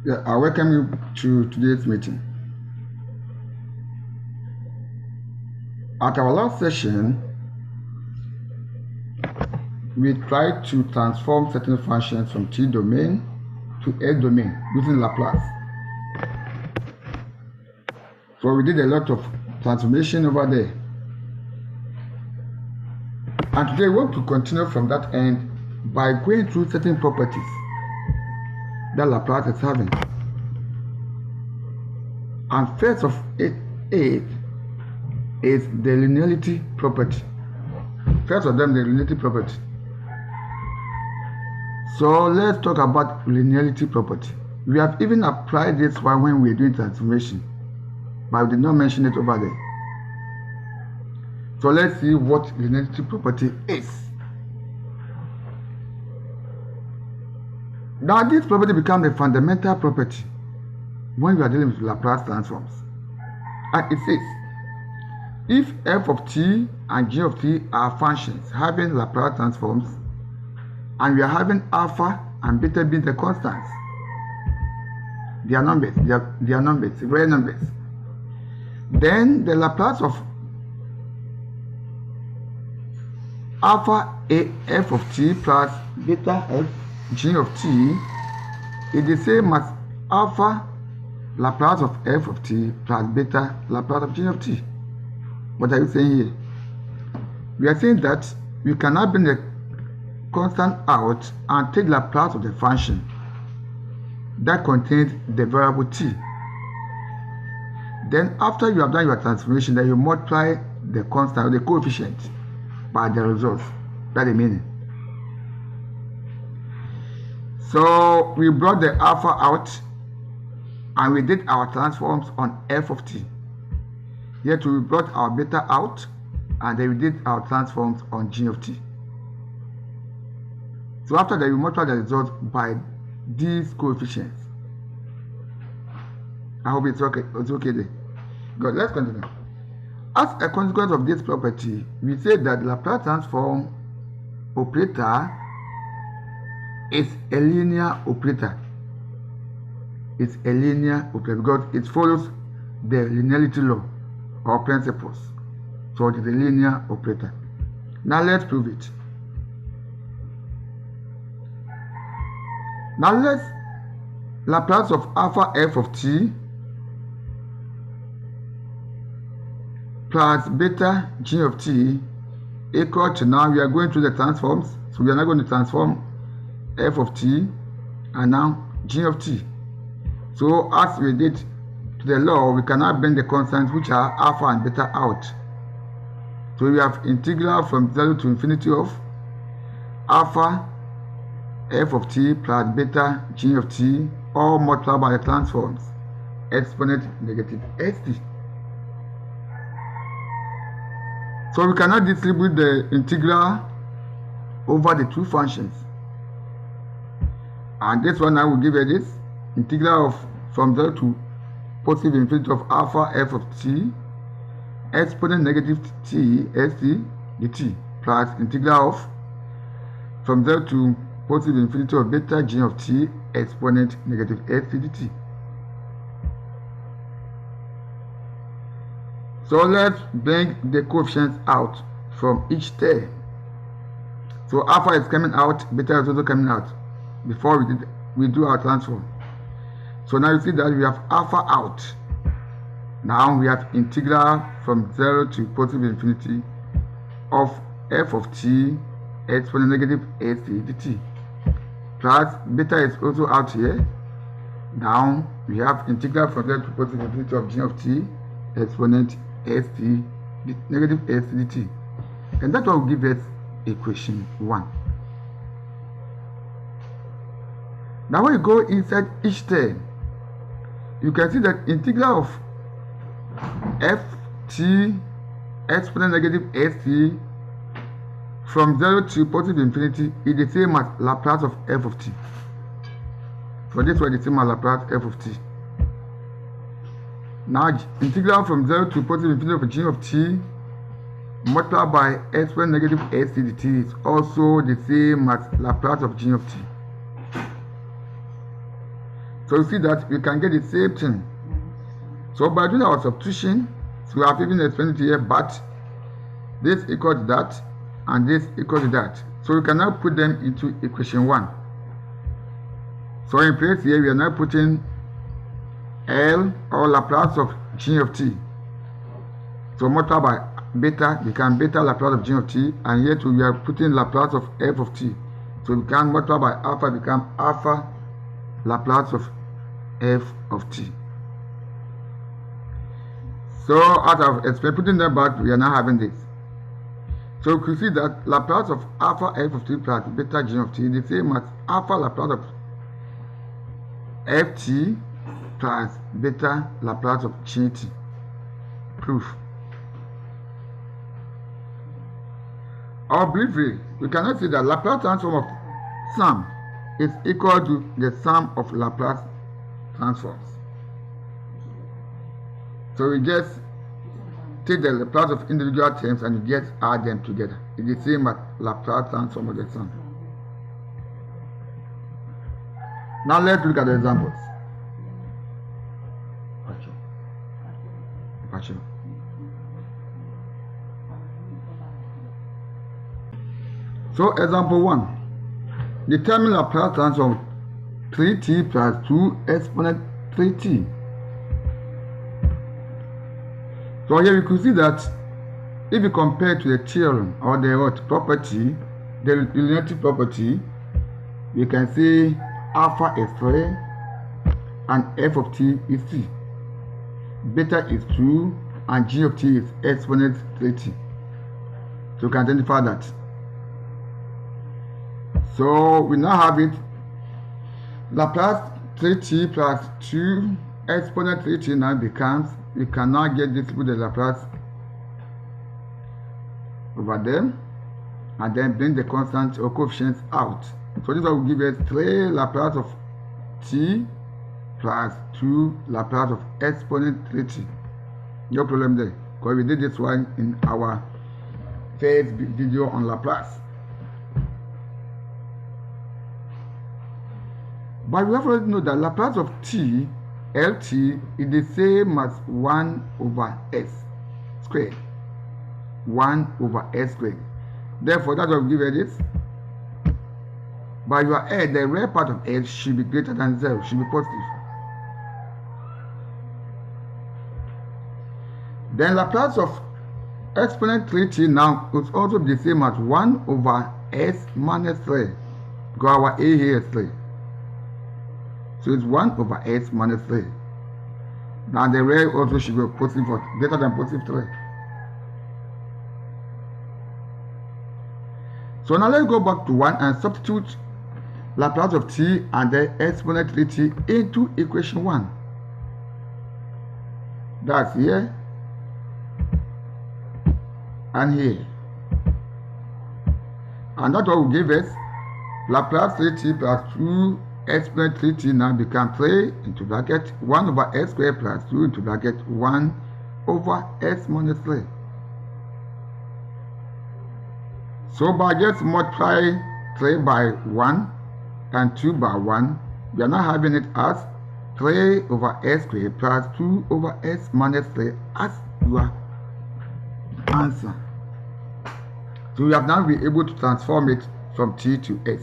Yeah, I welcome you to today's meeting. At our last session, we tried to transform certain functions from T domain to S domain using Laplace. So we did a lot of transformation over there. And today we want to continue from that end by going through certain properties that Laplace is having. And first of it is the linearity property. First of them, the linearity property. So let's talk about linearity property. We have even applied this one when we are doing transformation, but we did not mention it over there. So let's see what linearity property is. Now this property becomes a fundamental property when we are dealing with Laplace transforms. And it says, if f of t and g of t are functions having Laplace transforms, and we are having alpha and beta being the constants, they are numbers, they are numbers, real numbers, then the Laplace of alpha a f of t plus beta f g of t is the same as alpha Laplace of f of t plus beta Laplace of g of t. What are you saying here? We are saying that we cannot bring the constant out and take Laplace of the function that contains the variable t. Then after you have done your transformation, then you multiply the constant or the coefficient by the results. That's the meaning. So we brought the alpha out and we did our transforms on f of t. Yet we brought our beta out and then we did our transforms on g of t. So after that, we multiply the result by these coefficients. I hope it's okay. It's okay there. Good. Let's continue. As a consequence of this property, we say that the Laplace transform operator is a linear operator. It's a linear operator because it follows the linearity law or principles. So it is a linear operator. Now let's prove it. Now let's Laplace of alpha f of t plus beta g of t equal to, now we are going through the transforms. So we are now going to transform f of t and now g of t. So as we did to the law, we cannot bring the constants which are alpha and beta out. So we have integral from 0 to infinity of alpha f of t plus beta g of t, all multiplied by the transforms exponent negative st. So we cannot distribute the integral over the two functions. And this one now will give us this integral of from 0 to positive infinity of alpha f of t exponent negative t st dt plus integral of from 0 to positive infinity of beta g of t exponent negative st dt. So let's bring the coefficients out from each term. So alpha is coming out, beta is also coming out before we do our transform. So now you see that we have alpha out. Now we have integral from 0 to positive infinity of f of t exponent negative st dt. Plus beta is also out here. Now we have integral from 0 to positive infinity of g of t exponent st negative st dt. And that will give us equation 1. Now when you go inside each term, you can see that integral of ft exponent negative st from 0 to positive infinity is the same as Laplace of f of t. So this one is the same as Laplace f of t. Now integral from 0 to positive infinity of g of t multiplied by exponent negative st dt is also the same as Laplace of g of t. So you see that we can get the same thing. So by doing our substitution, so we have even explained it here, but this equals that and this equals that. So we can now put them into equation 1. So in place here, we are now putting L or Laplace of g of t. So multiply by beta become beta Laplace of g of t, and here too we are putting Laplace of f of t. So we can multiply by alpha become alpha Laplace of f of t. So as I've explained, putting them back, we are now having this. So you can see that Laplace of alpha f of t plus beta g of t is the same as alpha Laplace of ft plus beta Laplace of gt. Proof. Or briefly, we cannot say that Laplace transform of sum is equal to the sum of Laplace transforms. So we just take the Laplace of individual terms and you just add them together. It's the same as Laplace transform of the sum. Now let's look at the examples. So example 1. Determine Laplace transform of 3t plus 2 exponent 3t. So here we could see that if you compare to the theorem or the property, the linearity property, we can say alpha is 3 and f of t is t. Beta is 2 and g of t is exponent 3t. So you can identify that. So we now have it Laplace 3t plus 2 exponent 3t now becomes, we can now get this with the Laplace over them and then bring the constant or coefficients out. So this will give us 3 Laplace of t plus 2 Laplace of exponent 3t. No problem there, because we did this one in our first video on Laplace. But we have already know that Laplace of t, Lt, is the same as 1 over s squared. 1 over s squared. Therefore, that will give us this. By your head, the real part of s should be greater than 0, should be positive. Then Laplace of exponent 3t now is also the same as 1 over s minus 3. Because our a here is 3. So it's 1 over s minus 3. Now the real also should be positive, greater than positive 3. So now let's go back to 1 and substitute Laplace of t and the exponent 3t into equation 1. That's here and here. And that will give us Laplace 3t plus 2 exponent 3t now become 3 into bracket 1 over s squared plus 2 into bracket 1 over s minus 3. So by just multiply 3 by 1 and 2 by 1, we are now having it as 3 over s squared plus 2 over s minus 3 as your answer. So we have now been able to transform it from t to s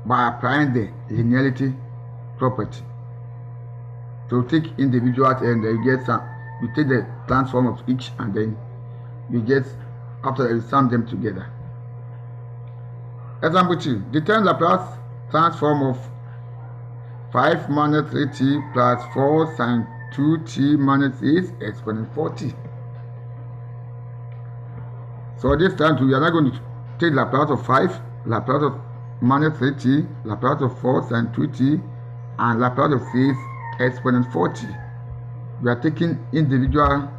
by applying the linearity property. So take individual and then you get some, you take the transform of each and then you get, after that you sum them together. Example 2. Determine Laplace transform of 5 minus 3t plus 4 sine 2t minus 8 exponent 4t. So this time we are not going to take Laplace of 5, Laplace of minus 3t, Laplace of 4 sine 2t, and Laplace of 6 exponent 4t. We are taking individual,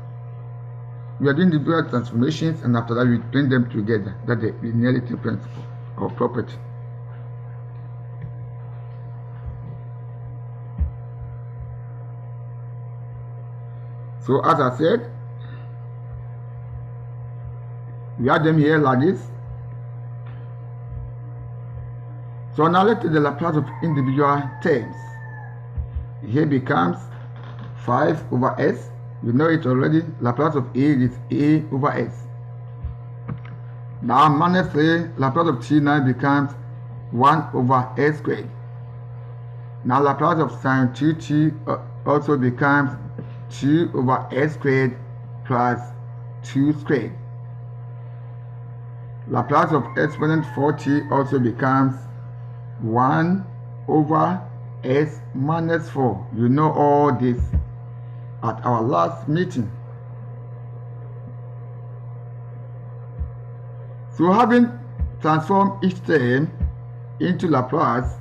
we are doing individual transformations, and after that we bring them together. That's the linearity principle or property. So as I said, we have them here like this. So now let's take the Laplace of individual terms. Here becomes 5 over s. You know it already. Laplace of a is a over s. Now minus a, Laplace of t now becomes 1 over s squared. Now Laplace of sine 2t also becomes 2 over s squared plus 2 squared. Laplace of exponent 4t also becomes 1 over s minus 4. You know all this at our last meeting. So having transformed each term into Laplace,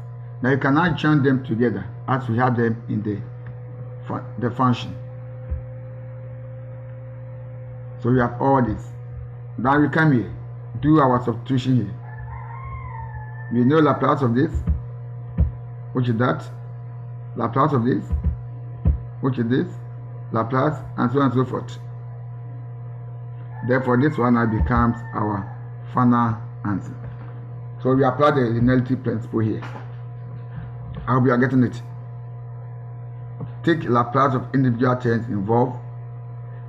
now you can now join them together as we have them in the function. So we have all this. Now we come here, do our substitution here. We know Laplace of this, which is that, Laplace of this, which is this, Laplace, and so on and so forth. Therefore, this one now becomes our final answer. So we apply the linearity principle here. I hope you are getting it. Take Laplace of individual terms involved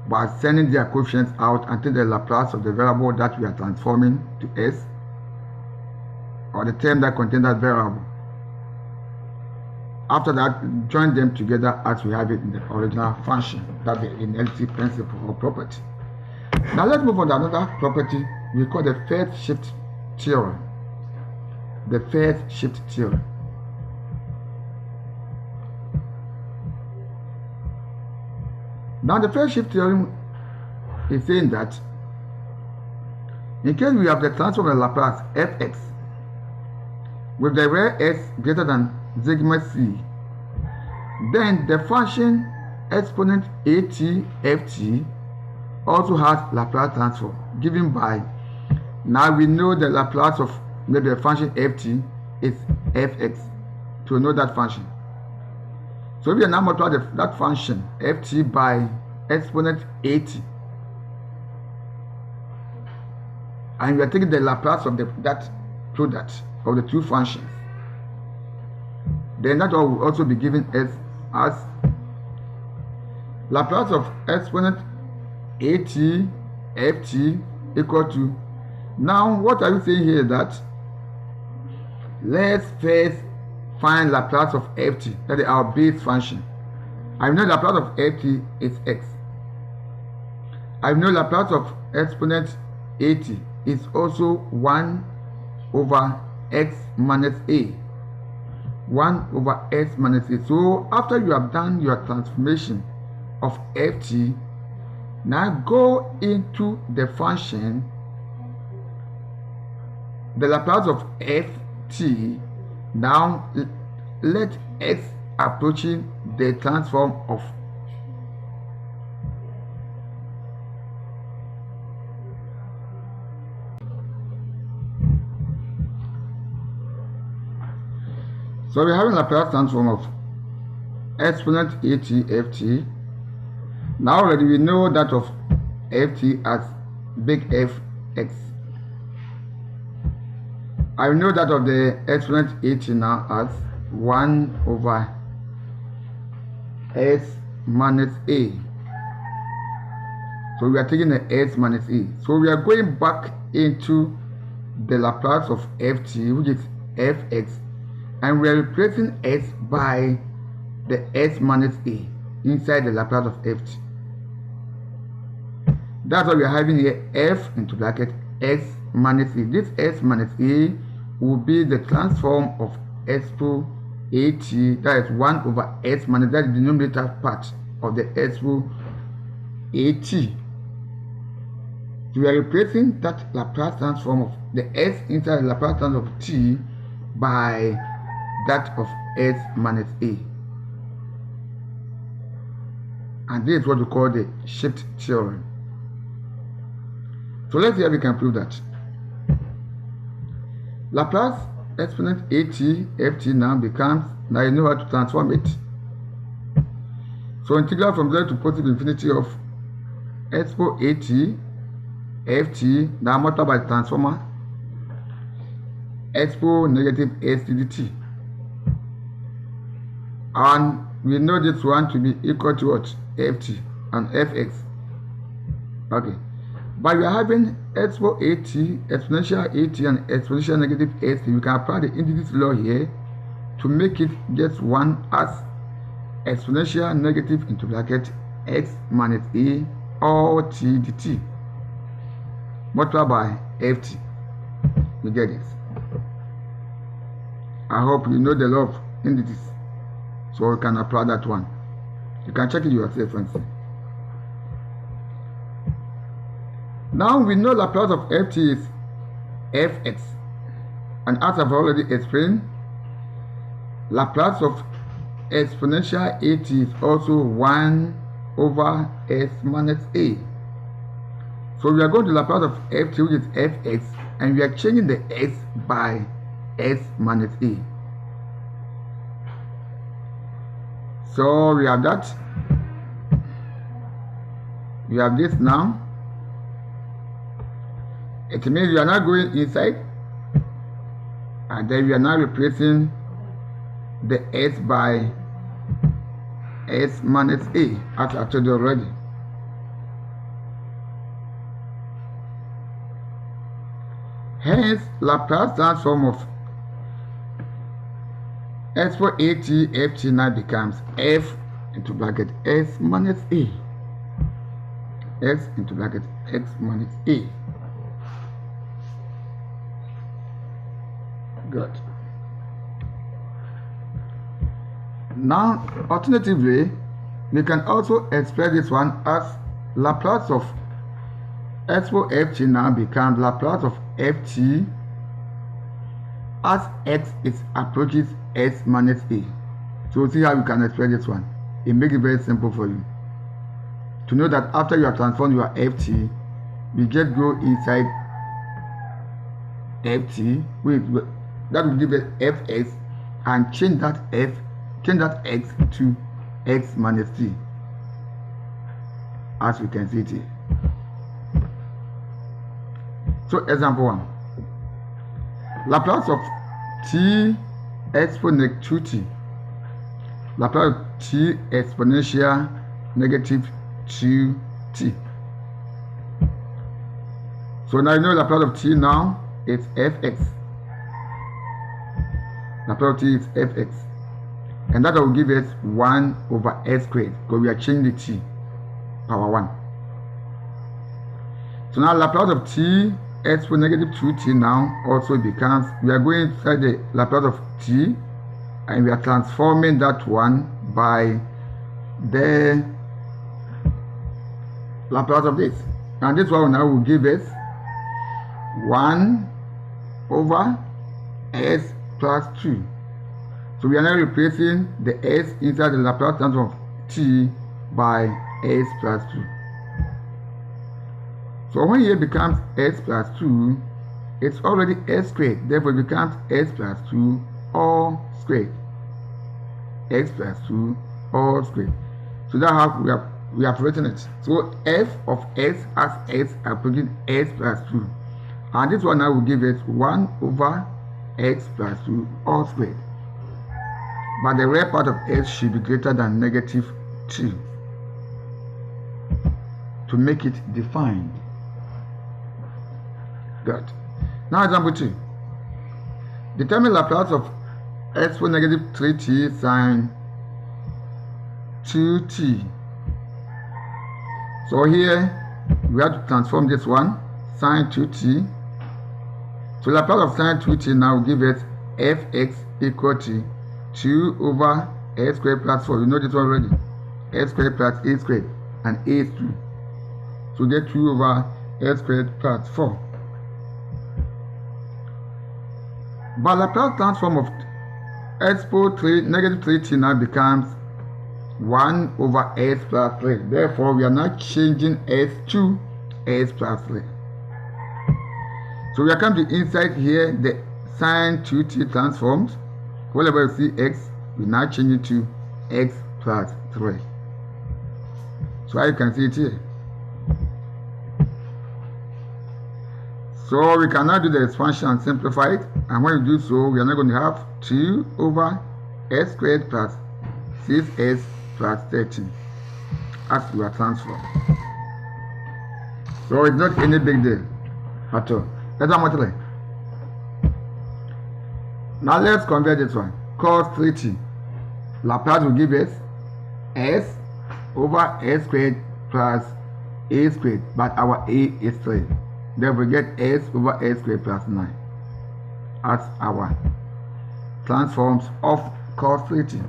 by sending their coefficients out and take the Laplace of the variable that we are transforming to s, or the term that contains that variable. After that, join them together as we have it in the original function. That's the linearity principle or property. Now let's move on to another property we call the first shift theorem. The first shift theorem. Now the first shift theorem is saying that in case we have the transform of the Laplace fx with the real s greater than sigma c, then the function exponent at ft also has Laplace transform given by, now we know the Laplace of the function ft is fx, to know that function. So we are now multiply that function ft by exponent at, and we are taking the Laplace of that product of the two functions. Then that will also be given as Laplace of exponent at ft equal to, now what are we saying here? That let's first find Laplace of ft, that is our base function. I know Laplace of ft is x. I know Laplace of exponent at is also 1 over x minus a. 1 over x minus a. So after you have done your transformation of ft, now go into the function, the Laplace of ft. Now let x approaching the transform of so we're having Laplace transform of exponent at ft. Now already we know that of ft as big F x. I know that of the exponent at now as 1 over s minus a. So we are taking the s minus a. So we are going back into the Laplace of ft, which is fx, and we are replacing s by the s minus a inside the Laplace of ft. That's why we are having here f into bracket s minus a. This s minus a will be the transform of expo at, that is 1 over s minus, that is the denominator part of the expo at. So we are replacing that Laplace transform of the s inside the Laplace transform of t by that of s minus a. And this is what we call the shift theorem. So let's see how we can prove that. Laplace exponent at ft now becomes, now you know how to transform it. So integral from 0 to positive infinity of expo at ft, now multiplied by the transformer, expo negative s to the t. And we know this one to be equal to what? ft and fx. Okay. But we are having expo at, exponential at and exponential negative st. We can apply the integral law here to make it just one as exponential negative into bracket x minus a or t dt multiplied by ft. You get it? I hope you know the law of indices, so you can apply that one. You can check it yourself and see. Now we know Laplace of ft is fx, and as I've already explained, Laplace of exponential at is also 1 over s minus a. So we are going to Laplace of ft, which is fx, and we are changing the x by s minus a. So we have that. We have this now. It means we are now going inside, and then we are now replacing the s by s minus a, as I told you already. Hence, Laplace transform of expo at ft now becomes f into bracket s minus a, x into bracket x minus a. Good. Now, alternatively, we can also express this one as Laplace of expo ft now becomes Laplace of ft as x is approaches s minus a. So see how you can express this one. It makes it very simple for you to know that after you have transformed your ft, you just go inside ft, that will give us fx, and change that x to x minus t, as we can see it here. So example 1, Laplace of t expo negative 2t, Laplace of t exponential negative 2t. So now you know Laplace of t now is fx. Laplace of t is fx, and that will give us 1 over s squared, because we are changing the t power 1. So now Laplace of t expo negative 2t now also becomes, we are going inside the Laplace of t, and we are transforming that one by the Laplace of this, and this one now will give us 1 over s plus 2. So we are now replacing the s inside the Laplace transform of t by s plus 2. So when here becomes s plus 2, it's already s squared, therefore it becomes s plus 2 all squared. X plus 2 all squared. So that's how we have written it. So f of s as s approaching s plus 2. And this one now will give us 1 over x plus 2 all squared. But the real part of s should be greater than negative 2 to make it defined. Good. Now example 2. Determine Laplace of expo negative 3t sine 2t. So here we have to transform this one, sine 2t. So Laplace of sine 2t now will give us fx equal to 2 over s squared plus 4. You know this one already. S squared plus a squared, and a is 2. So get 2 over s squared plus 4. But Laplace transform of expo 3 negative 3t now becomes 1 over s plus 3. Therefore, we are now changing s to s plus 3. So we are coming to inside here the sine 2t transforms. Whenever you see x, we now change it to x plus 3. So you can see it here. So we cannot do the expansion and simplify it, and when we do so, we are not going to have 2 over s squared plus 6s plus 13 as our transform. So it's not any big deal at all. Let's multiply. Now let's convert this one. Cos 3t. Laplace will give us s over s squared plus a squared, but our a is 3. Then we get s over s squared plus 9 as our transforms of cos 3t.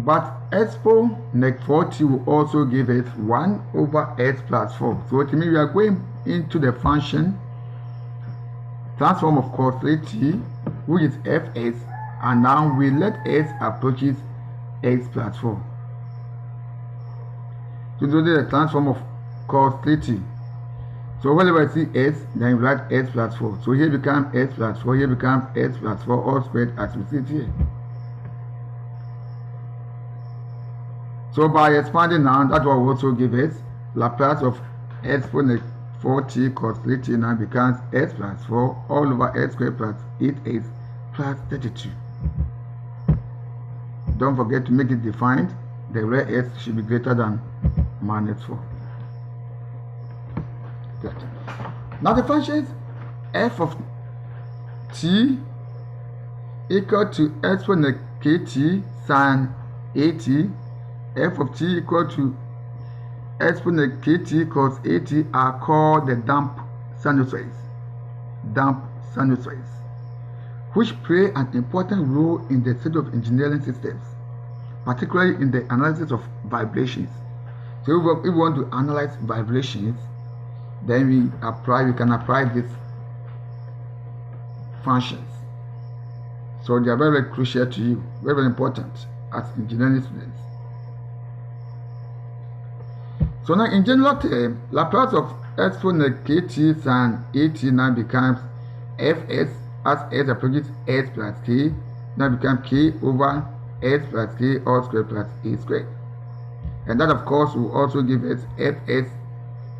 But expo neg 4t will also give us 1 over s plus 4. So it means we are going into the function transform of cos 3t, which is fs, and now we let s approaches x plus 4. So this is the transform of cos 3t. So whenever I see s, then we write s plus 4. So here becomes s plus 4, here becomes s plus 4 all squared as we see it here. So by expanding now, that will also give us Laplace of expo neg 4t cos 3t now becomes s plus 4 all over s squared plus 8s plus 32. Don't forget to make it defined. The real s should be greater than minus 4. Now the functions f of t equal to expo neg kt sin at, f of t equal to expo neg kt cos at are called the damp sinusoids, which play an important role in the study of engineering systems, particularly in the analysis of vibrations. So if we want to analyze vibrations, then we can apply these functions. So they are very, very crucial to you, very, very important as engineering students. So now in general term, Laplace of expo neg kt sin at now becomes fs as s approaches s plus k, now becomes k over s plus k all squared plus a squared. And that of course will also give us fs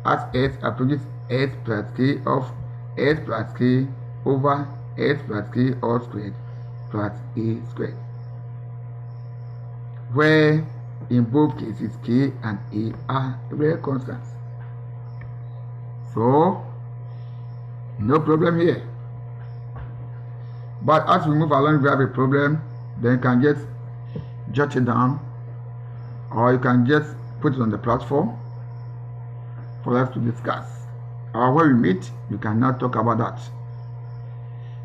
as s approaches s plus k of s plus k over s plus k all squared plus a squared, where in both cases k and a are real constants. So no problem here. But as we move along, we have a problem, then you can just jot it down, or you can just put it on the platform for us to discuss. Or when we meet, you can now talk about that.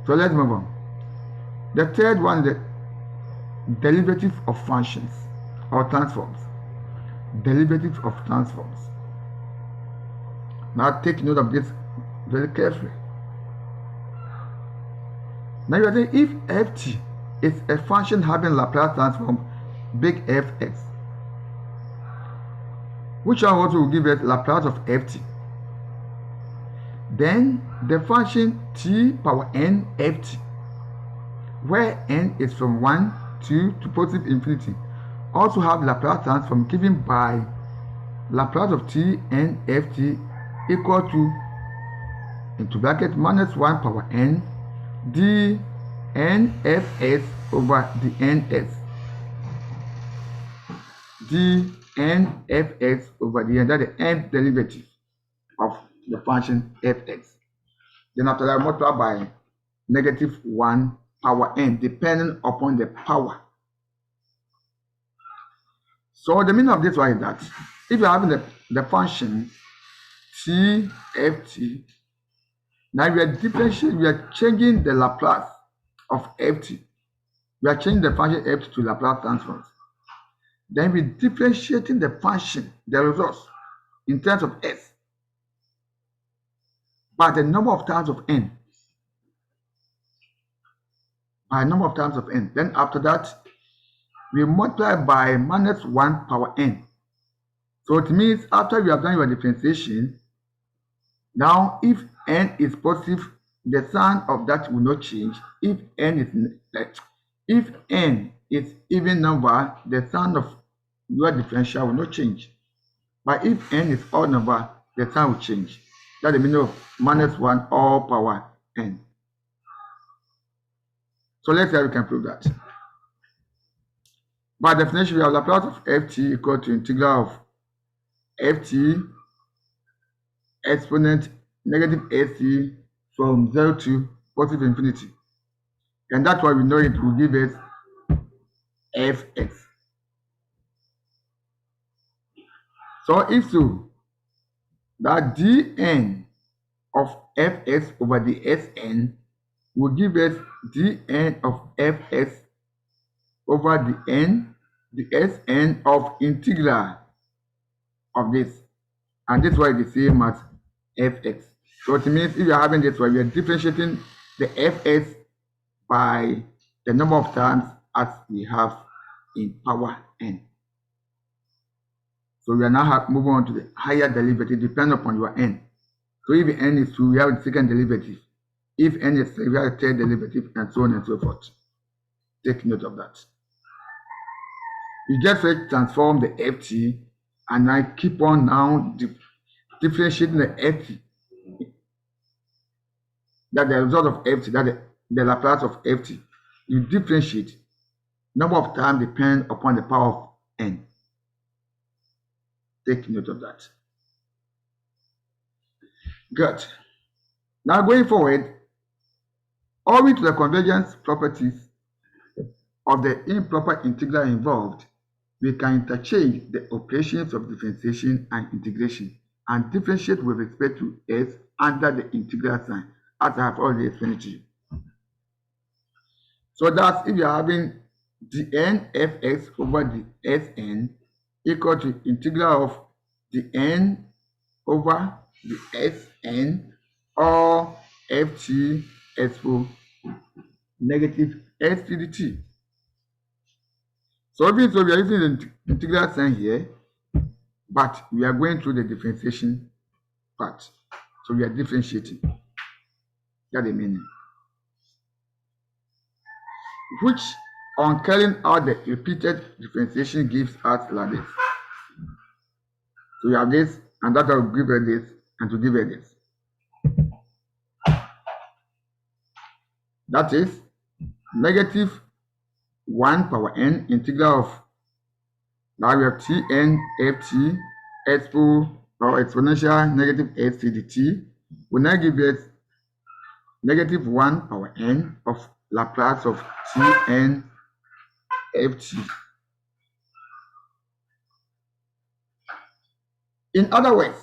So let's move on. The third one is the derivative of functions or transforms. Derivative of transforms. Now take note of this very carefully. Now you are saying if ft is a function having Laplace transform big Fx, which also will give us Laplace of ft, then the function t power n ft, where n is from 1 to positive infinity, also have Laplace transform given by Laplace of t n ft equal to, into bracket, minus 1 power n d nfs over the ns, d nfs over the n, that is the nth derivative of the function fx. Then after that, multiply by negative 1 power n, depending upon the power. So the meaning of this one is that if you're having the function t ft, now we are differentiating, we are changing the Laplace of ft. We are changing the function ft to Laplace transforms. Then we differentiating the function, the results, in terms of s by the number of terms of n. By number of terms of n. Then after that, we multiply by minus 1 power n. So it means after you have done your differentiation, now if n is positive, the sign of that will not change. If n is even number, the sign of your differential will not change. But if n is odd number, the sign will change. That's the meaning of minus 1 all power n. So let's see how we can prove that. By definition, we have Laplace of ft equal to integral of ft exponent negative ac from 0 to positive infinity. And that's why we know it will give us fx. So if so, that dn of fx over the Sn will give us dn of fx over the Sn of integral of this. And this way is the same as fx. So it means if you are having this way, we are differentiating the fx by the number of times as we have in power n. So we are now moving on to the higher derivative depending upon your n. So if n is 2, we have the second derivative. If n is 3, we have the third derivative, and so on and so forth. Take note of that. We just transform the ft, and I keep on now differentiating the ft. That the result of ft, that the Laplace of ft. You differentiate. Number of times depend upon the power of n. Take note of that. Good. Now going forward, owing to the convergence properties of the improper integral involved, we can interchange the operations of differentiation and integration and differentiate with respect to s under the integral sign, as I have already explained to you. So that if you are having dn fx over the Sn equal to integral of the n over the Sn or ft expo negative s to the t. So we are using the integral sign here, but we are going through the differentiation part. So we are differentiating. That's the meaning. Which, on carrying out the repeated differentiation, gives us like this. So we have this, and that will give us this, and to give us this. That is negative 1 power n integral of, now we have tn ft expo or exponential negative s to the t will now give us negative 1 power n of Laplace of tn ft. In other words,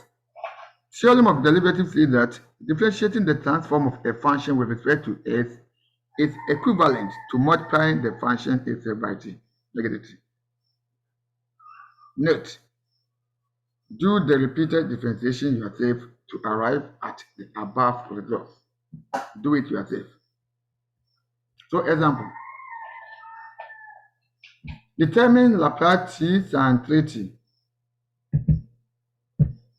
theorem of derivatives says that differentiating the transform of a function with respect to s is equivalent to multiplying the function itself by t negative t. Note, do the repeated differentiation yourself to arrive at the above results. Do it yourself. So example, determine Laplace t sin 3t.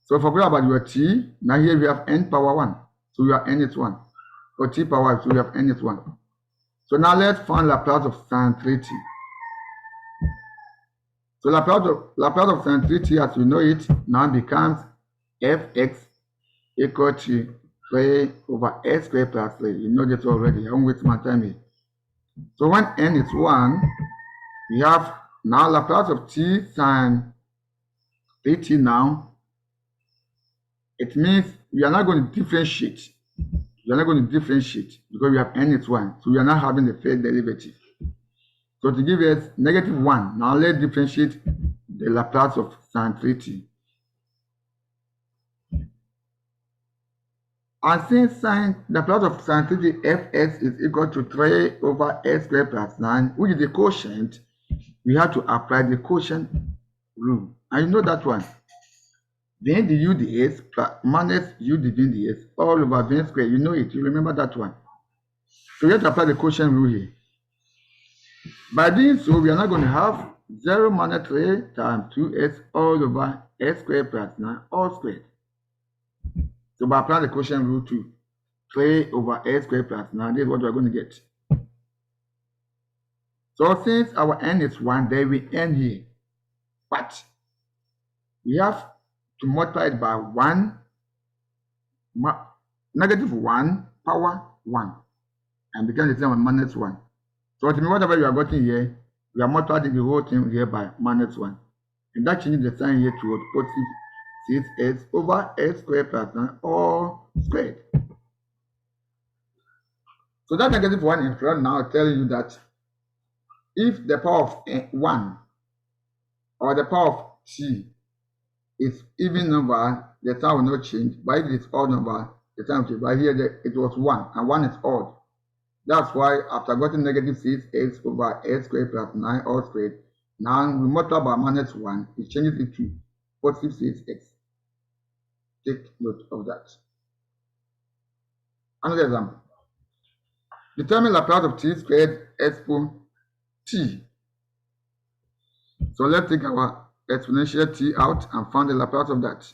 So forget about your t. Now here we have n power 1. So your n is 1. Or t power 1, so we have n is 1. So now let's find Laplace of sin 3t. So Laplace of sin 3t, as we know it, now becomes fx equal to 3 over s squared plus 3. You know this already. I won't waste my time here. So when n is 1, we have now Laplace of t sin 3t now. It means we are not going to differentiate. We are not going to differentiate because we have n is 1. So we are not having the first derivative. So to give us negative 1, now let's differentiate the Laplace of sin 3t. And since the Laplace of sin 3t fx is equal to 3 over s squared plus 9, which is the quotient, we have to apply the quotient rule. And you know that one. Then the u ds minus u divided ds all over v squared. You know it. You remember that one. So we have to apply the quotient rule here. By doing so, we are not going to have 0 minus 3 times 2s all over s squared plus 9 all squared. So by applying the quotient rule to 3 over s squared plus 9, this is what we are going to get. So since our n is 1, then we end here. But we have to multiply it by 1 negative 1 power 1 and become the same as minus 1. So to me, whatever you are getting here, we are multiplying the whole thing here by minus 1. And that changes the sign here to positive 6x over x squared plus 9 all squared. So that negative 1 in front now telling you that if the power of 1 or the power of t is even number, the sign will not change. But if it is odd number, the sign will change. But here it was 1 and 1 is odd. That's why after getting negative 6x over x squared plus 9 all squared, now we multiply by minus 1, it changes it to positive 6x. Take note of that. Another example. Determine Laplace of t squared exponent t. So let's take our exponential t out and find the Laplace of that.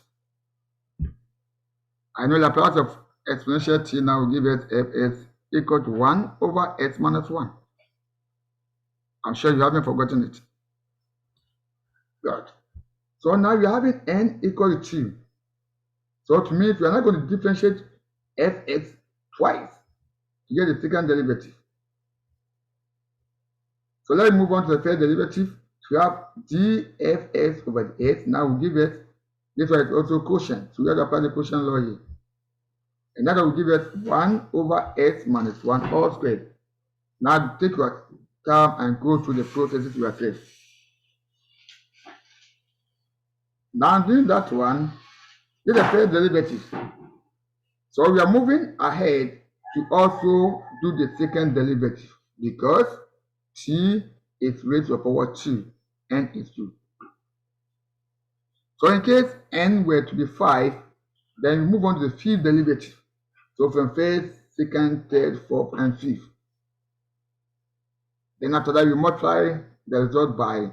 I know Laplace of exponential t now will give us fs equal to 1 over x minus 1. I'm sure you haven't forgotten it. Good. So now we are having n equal to 2. So to me, if we are not going to differentiate fx twice to get the second derivative. So let's move on to the first derivative. We have dfx over the x. Now we give us, this one is also quotient. So we have to apply the quotient law here. And that will give us 1 over x minus 1 all squared. Now take your time and go through the processes yourself. Now doing that one, this is the first derivative. So we are moving ahead to also do the second derivative because t is raised to the power 2, n is 2. So in case n were to be 5, then we move on to the fifth derivative. So from first, second, third, fourth, and fifth. Then after that, we multiply the result by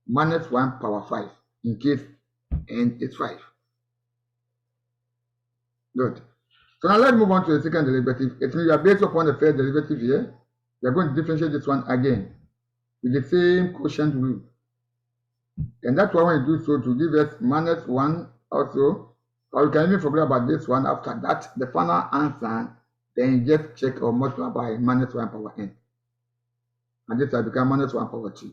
minus 1 power 5 in case n is 5. Good. So now let's move on to the second derivative. It means we are based upon the first derivative here. We are going to differentiate this one again with the same quotient rule. And that's why when you do so to give us minus 1 also. Or you can even forget about this one after that. The final answer, then you just check or multiply by minus 1 power n. And this will become minus 1 power 2.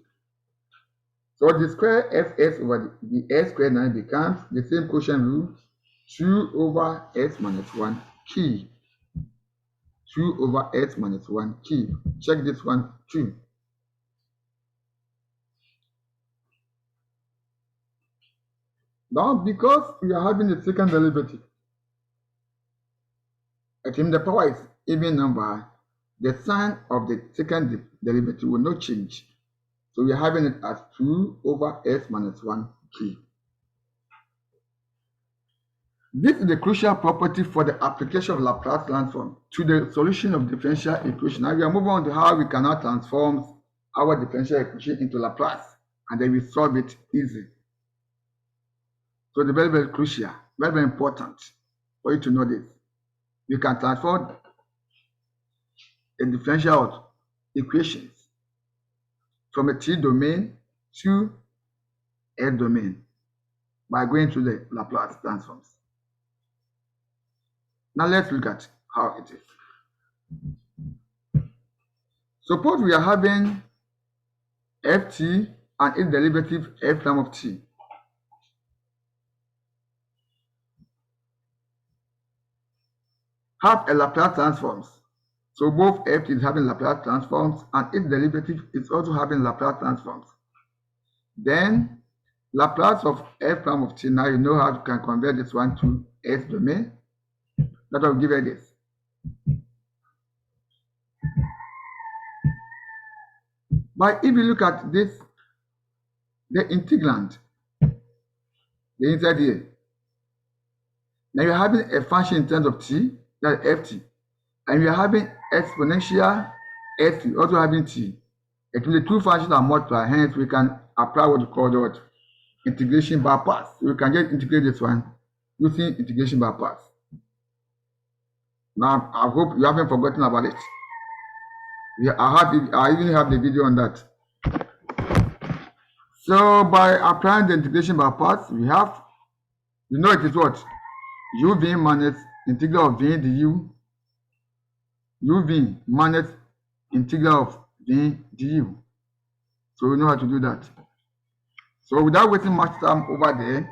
So the square fs over the s squared now becomes the same quotient rule, 2 over s minus 1 cube. 2 over s minus 1 cube. Check this one too. Now, because we are having the second derivative, I think the power is even number, the sign of the second derivative will not change. So we are having it as 2 over s minus 1 cube. This is the crucial property for the application of Laplace transform to the solution of differential equation. Now we are moving on to how we can now transform our differential equation into Laplace, and then we solve it easy. So it's very, very crucial, very, very important for you to know this. You can transform a differential equations from a t domain to a domain by going through the Laplace transforms. Now let's look at how it is. Suppose we are having ft and its derivative f prime of t. Have a Laplace transforms. So both f is having Laplace transforms and its derivative is also having Laplace transforms. Then Laplace of f prime of t, now you know how you can convert this one to s domain. That will give you this. But if you look at this, the integrand, the inside here, now you're having a function in terms of t, that's ft, and you're having exponential ft, also having t. Actually, the two functions are multiplied, hence we can apply what we call the integration by parts. So we can just integrate this one using integration by parts. Now, I hope you haven't forgotten about it. Yeah, I even have the video on that. So by applying the integration by parts, we have, you know, it is what? uv minus integral of v du, uv minus integral of v du. So we know how to do that. So without wasting much time over there,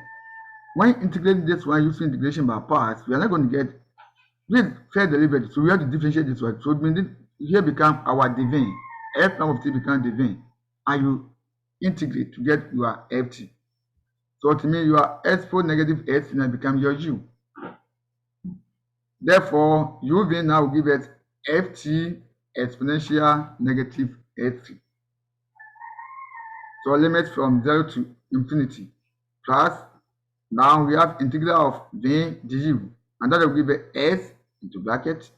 when integrating this one using integration by parts, we are not going to get this fair derivative. So we have to differentiate this one. So here become our divine. F prime of t becomes divine. And you integrate to get your ft. So to me, your expo negative s now become your u. Therefore, uv now will give us ft exponential negative s3. So limit from 0 to infinity plus, now we have integral of v du, and that will give us s into bracket,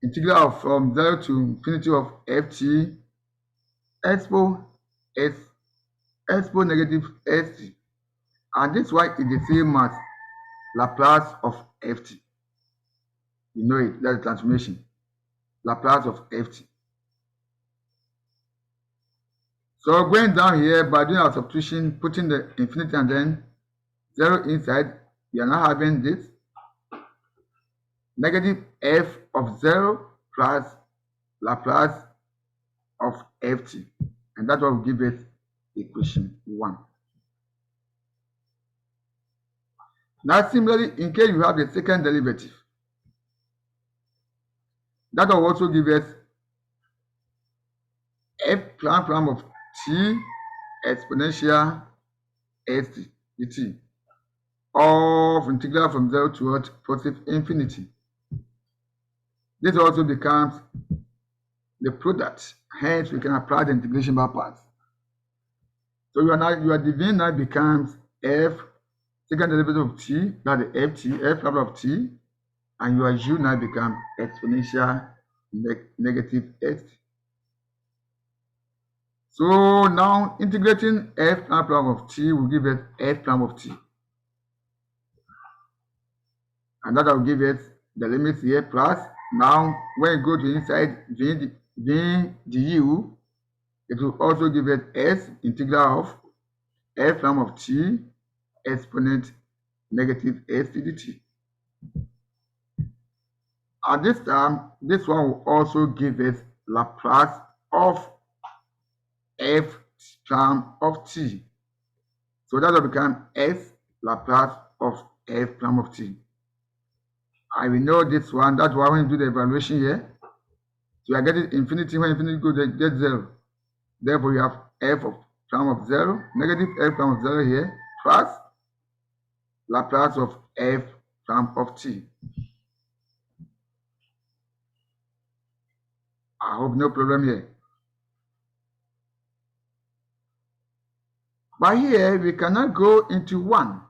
integral of from 0 to infinity of ft expo negative s3, and this one is the same as Laplace of ft. You know it, that's the transformation. Laplace of ft. So going down here by doing our substitution, putting the infinity and then 0 inside, we are now having this negative f of 0 plus Laplace of ft, and that will give us equation 1. Now similarly, in case you have the second derivative, that will also give us f prime of t exponential st dt of integral from 0 to positive infinity. This also becomes the product. Hence, we can apply the integration by parts. So your divine now becomes f second derivative of t, that's the ft, f prime of t, and your u now becomes exponential negative st. So now integrating f prime of t will give us f prime of t. And that will give us the limits here plus, now when you go to inside v du, it will also give us s integral of f prime of t exponent negative s dt. At this time, this one will also give us Laplace of f prime of t. So that will become s Laplace of f prime of t. I will know this one. That's why when you do the evaluation here, so you are getting infinity. When infinity goes, they get 0. Therefore, you have f of prime of 0, negative f prime of 0 here, plus Laplace of f prime of t. I hope no problem here. But here, we cannot go into 1.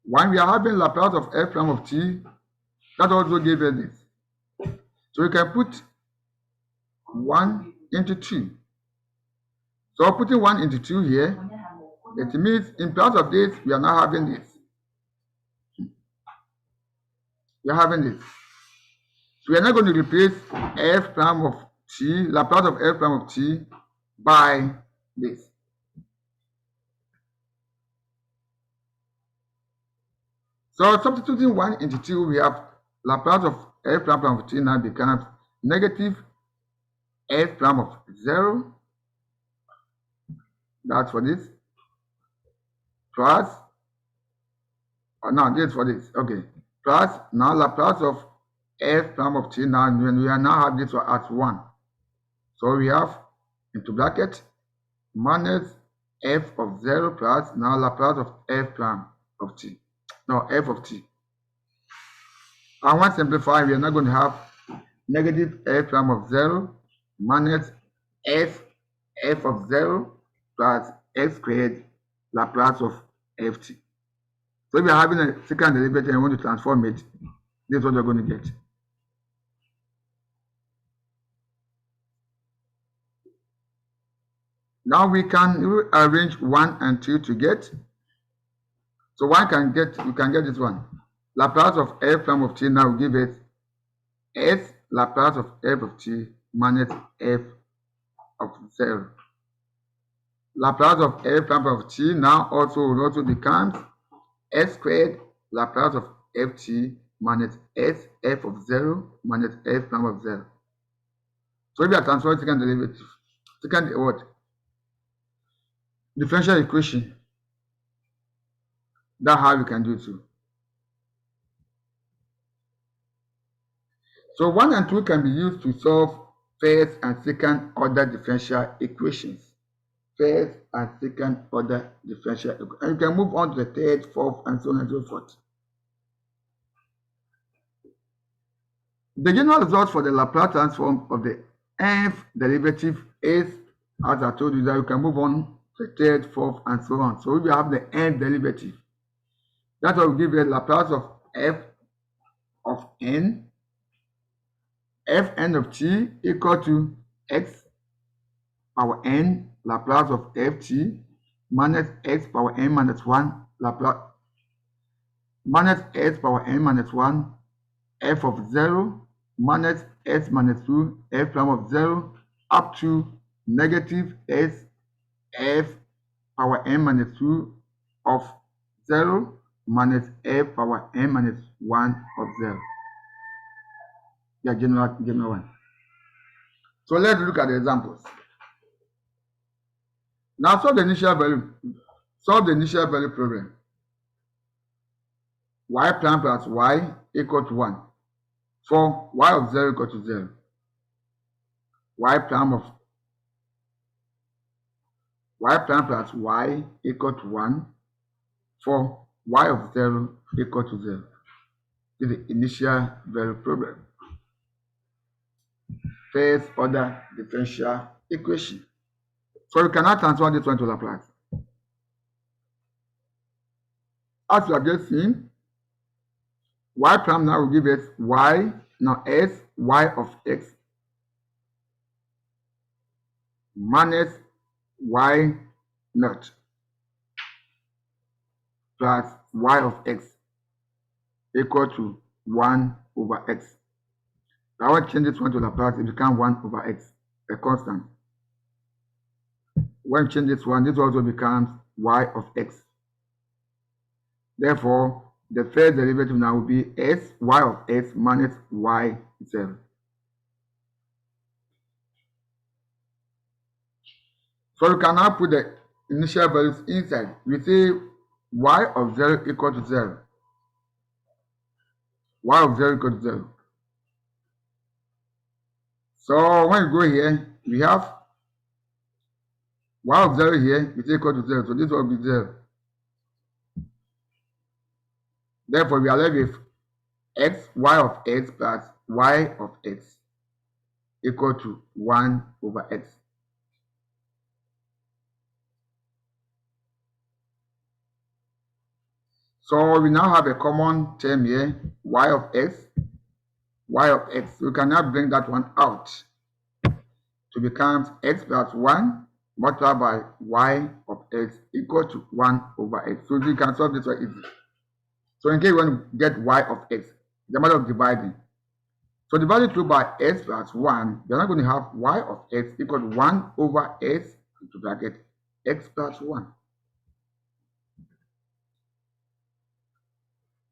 When we are having Laplace of f prime of t, that also gives us this. So we can put 1 into 2. So putting 1 into 2 here, it means in place of this, we are now having this. We are having this. So we are not going to replace f prime of t, Laplace of f prime of t, by this. So substituting 1 into 2, we have Laplace of f prime of t now becomes negative f prime of 0. That's for this. Plus, no, this for this. Okay. Plus, now Laplace of f prime of t, now when we are now have this one as 1. So we have into bracket minus f of 0 plus now Laplace of f prime of t. No, f of t. And when simplify, we are not going to have negative f prime of 0 minus f of 0 plus x squared Laplace of ft. So if you are having a second derivative and you want to transform it, this is what you're going to get. Now we can arrange 1 and 2 to get. So you can get this one. Laplace of f prime of t now will give us s Laplace of f of t minus f of 0. Laplace of f prime of t now will also becomes s squared Laplace of ft minus s f of 0 minus f prime of 0. So if you are transforming second derivative, second what? Differential equation. That's how you can do it too. So 1 and 2 can be used to solve first and second order differential equations. First and second order differential equations. And you can move on to the third, fourth, and so on and so forth. The general result for the Laplace transform of the nth derivative is, as I told you, that you can move on to the third, fourth, and so on. So if you have the nth derivative, that will give you a Laplace of f of n, fn of t equal to x power n Laplace of ft minus x power n minus 1 Laplace minus s power n minus 1 f of 0 minus s minus 2 f prime of 0 up to negative s f power n minus 2 of 0 minus f power n minus 1 of 0. Yeah, general one. So let's look at the examples. Now solve the initial value problem. Y prime plus y equal to 1 for y of 0 equal to 0. Y prime plus y equal to 1 for y of 0 equal to 0. This is the initial value problem. First order differential equation. So you cannot transform this one to Laplace. As you have just seen, y prime now will give us y, now s, y of x minus y naught plus y of x equal to 1 over x. Now I change this one to Laplace, it becomes 1 over x, a constant. When you change this also becomes y of x. Therefore, the first derivative now will be s y of x minus y 0. So you can now put the initial values inside. We say y of 0 equal to 0. Y of 0 equal to 0. So when you go here, we have y of 0 here is equal to 0. So this will be 0. Therefore, we are left with x, y of x plus y of x equal to 1 over x. So we now have a common term here, y of x. We can now bring that one out to become x plus 1 multiplied by y of x equal to 1 over x. So we can solve this one easily. So in case you want to get y of x, the matter of dividing. So divide through by x plus 1, we are not going to have y of x equal to 1 over x into bracket x plus 1.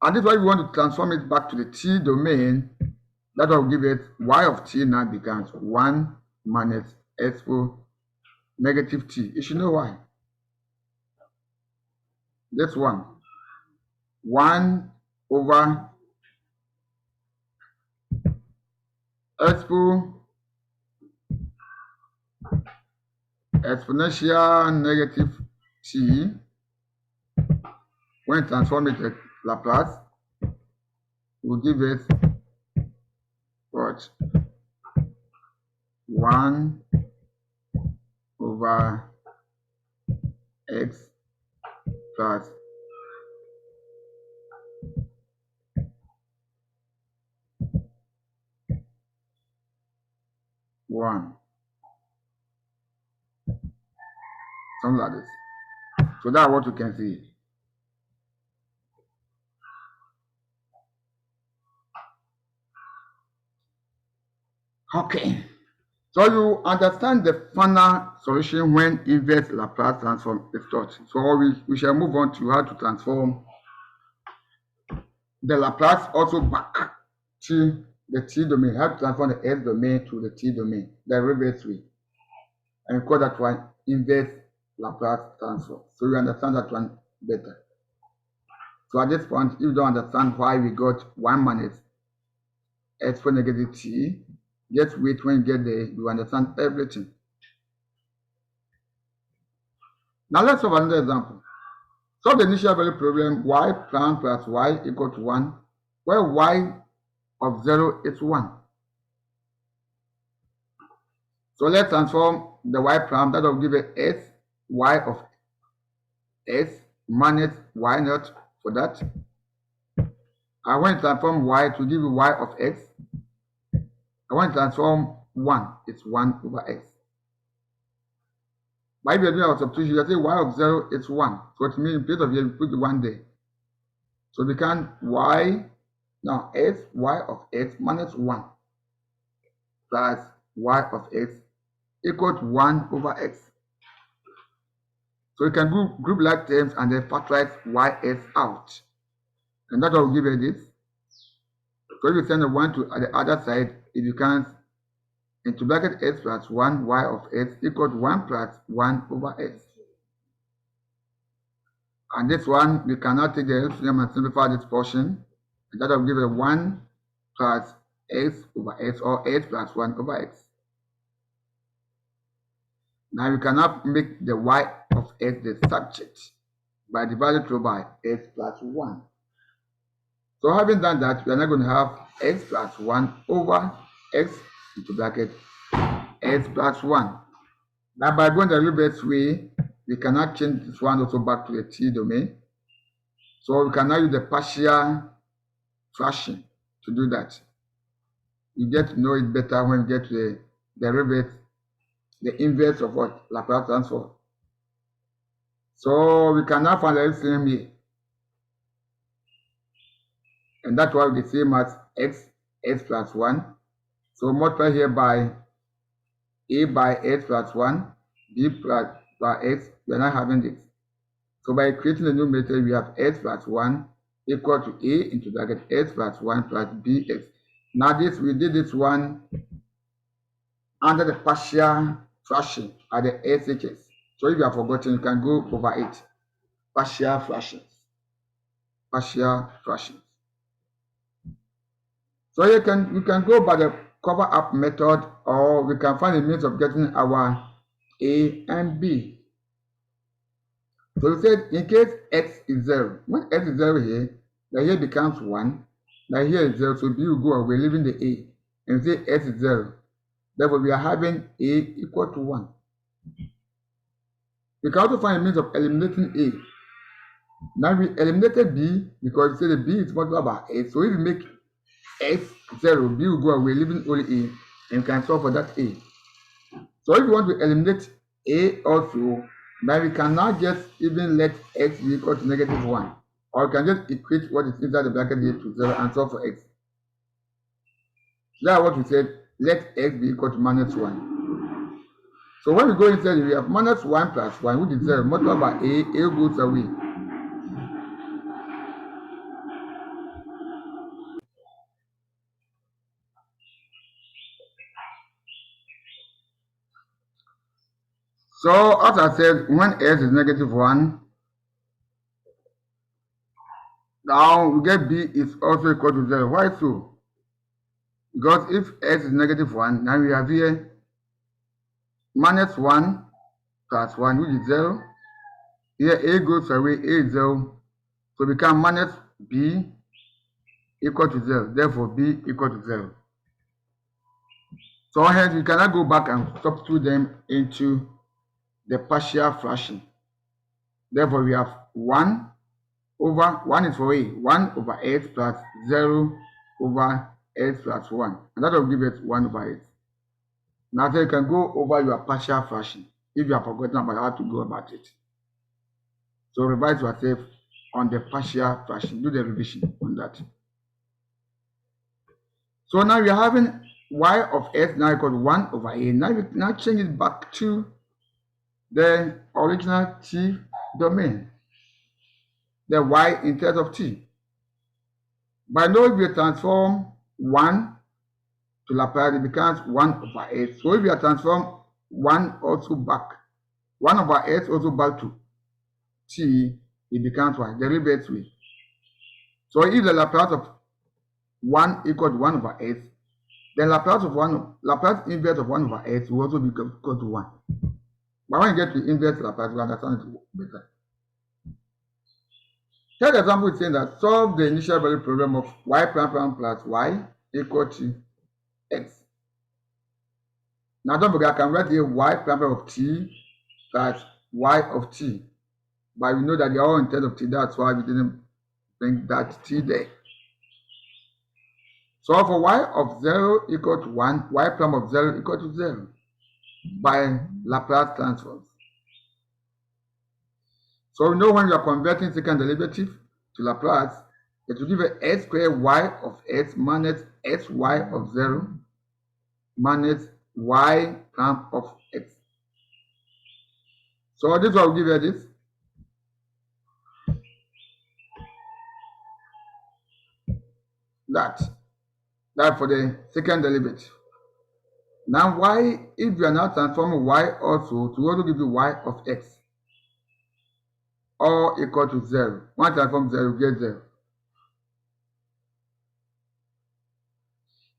And this is why we want to transform it back to the t domain. That will give it y of t now becomes 1 minus expo negative t. You should know why. This one. 1 over exponential negative t, when transform it to Laplace, will give it what? 1 over x plus 1. Something like this. So that's what you can see. Okay. So you understand the final solution when inverse Laplace transform is taught. So we shall move on to how to transform the Laplace also back to the t domain. How to transform the s domain to the t domain, the reverse way. And we call that one inverse Laplace transform. So you understand that one better. So at this point, if you don't understand why we got 1 minus x for negative t, just wait. When you get there, you understand everything. Now let's have another example. Solve the initial value problem y prime plus y equal to 1, where y of 0 is 1. So let's transform the y prime. That will give a s y of s minus y naught for that. I want to transform y to give you y of x. I want to transform 1. It's 1 over x. By the doing our substitution, you say y of 0 is 1. So it means in place of here, we put the 1 there. So we can y, now s y of x minus 1 plus y of x equal to 1 over x. So we can group like terms and then factorize ys out. And that will give you this. So if you send the 1 to the other side, if you can, into bracket x plus 1 y of x equal to 1 plus 1 over x. And this one, we cannot take the LCM and simplify this portion. And that will give you 1 plus x over x, or x plus 1 over x. Now we cannot make the y of x the subject by dividing through by x plus 1. So having done that, we are now going to have x plus 1 over x into bracket x plus 1. Now by going the reverse way, we cannot change this one also back to the t domain. So we can now use the partial fraction to do that. You get to know it better when you get to the reverse, the inverse of what Laplace transform. So we can now find the LCM here. And that's why the same as x plus 1. So multiply here by a by x plus 1, b plus by x, we are not having this. So by creating the numerator, we have x plus 1 equal to a into bracket x plus 1 plus bx. Now this, we did this one under the partial fraction at the SHS. So if you have forgotten, you can go over it. Partial fractions. Partial fractions. So you can go by the cover up method, or we can find a means of getting our a and b. So we said in case x is 0, when x is 0 here, the here becomes 1, the here is 0, so b will go away, leaving the a, and we say x is 0. Therefore, we are having a equal to 1. We can also find a means of eliminating a. Now we eliminated b because we say the b is multiplied by a. So if we make x 0, b will go away, leaving only a, and we can solve for that a. So if you want to eliminate a also, now we cannot just even let x be equal to negative 1. Or we can just equate what is inside the bracket here to 0 and solve for x. That's what we said, let x be equal to minus 1. So when we go inside, we have minus 1 plus 1, which is 0, multiplied by a goes away. So as I said, when x is negative 1, now we get b is also equal to 0. Why so? Because if x is negative 1, now we have here minus 1 plus 1, which is 0. Here a goes away, a is 0. So we become minus b equal to 0. Therefore, b equal to 0. So hence we cannot go back and substitute them into the partial fraction. Therefore, we have 1 over, 1 is for a, 1 over x plus 0 over x plus 1. And that will give us 1 over x. Now you can go over your partial fraction if you have forgotten about how to go about it. So revise yourself on the partial fraction. Do the revision on that. So now we are having y of x now equal to 1 over a. Now we now change it back to the original t domain, the y in terms of t. But now if you transform 1 to Laplace, it becomes 1 over s. So if you transform 1 also back, 1 over s also back to t, it becomes what? The reverse way. So if the Laplace of 1 equal to 1 over s, then Laplace inverse of 1 over s will also be equal to 1. But when you get to inverse Laplace, you understand it better. Third example is saying that solve the initial value problem of y prime prime plus y equal to x. Now don't forget, I can write here y prime prime of t plus y of t. But we know that they are all in terms of t, that's why we didn't bring that t there. So for y of 0 equal to 1, y prime of 0 equal to 0 by Laplace transforms. So we know when you are converting second derivative to Laplace, it will give a s squared y of x minus sy of 0 minus y prime of x. So this will give you this. That for the second derivative. Now y, if you are now transforming y also to also give you y of x, all equal to 0. One transform 0, you get 0.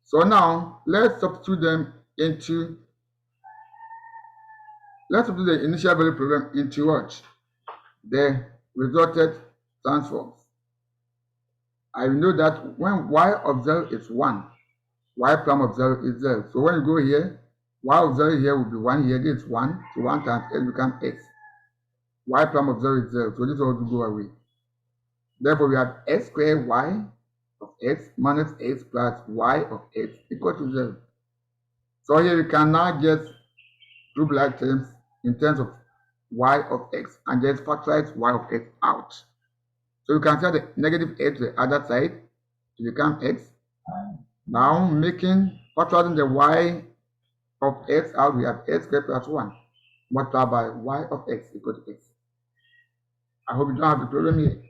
So now let's substitute them into, let's substitute the initial value problem into what? The resulted transforms. I know that when y of 0 is 1, y prime of 0 is 0. So when you go here, y of 0 here will be 1 here, this is 1. So 1 times x becomes x. Y prime of 0 is 0. So this will also go away. Therefore, we have x squared y of x minus x plus y of x equal to 0. So here we can now get group-like terms in terms of y of x and just factorize y of x out. So you can set the negative x to the other side to become x. Now factorizing the y of x out, we have x squared plus 1 multiplied by y of x equal to x. I hope you don't have the problem here.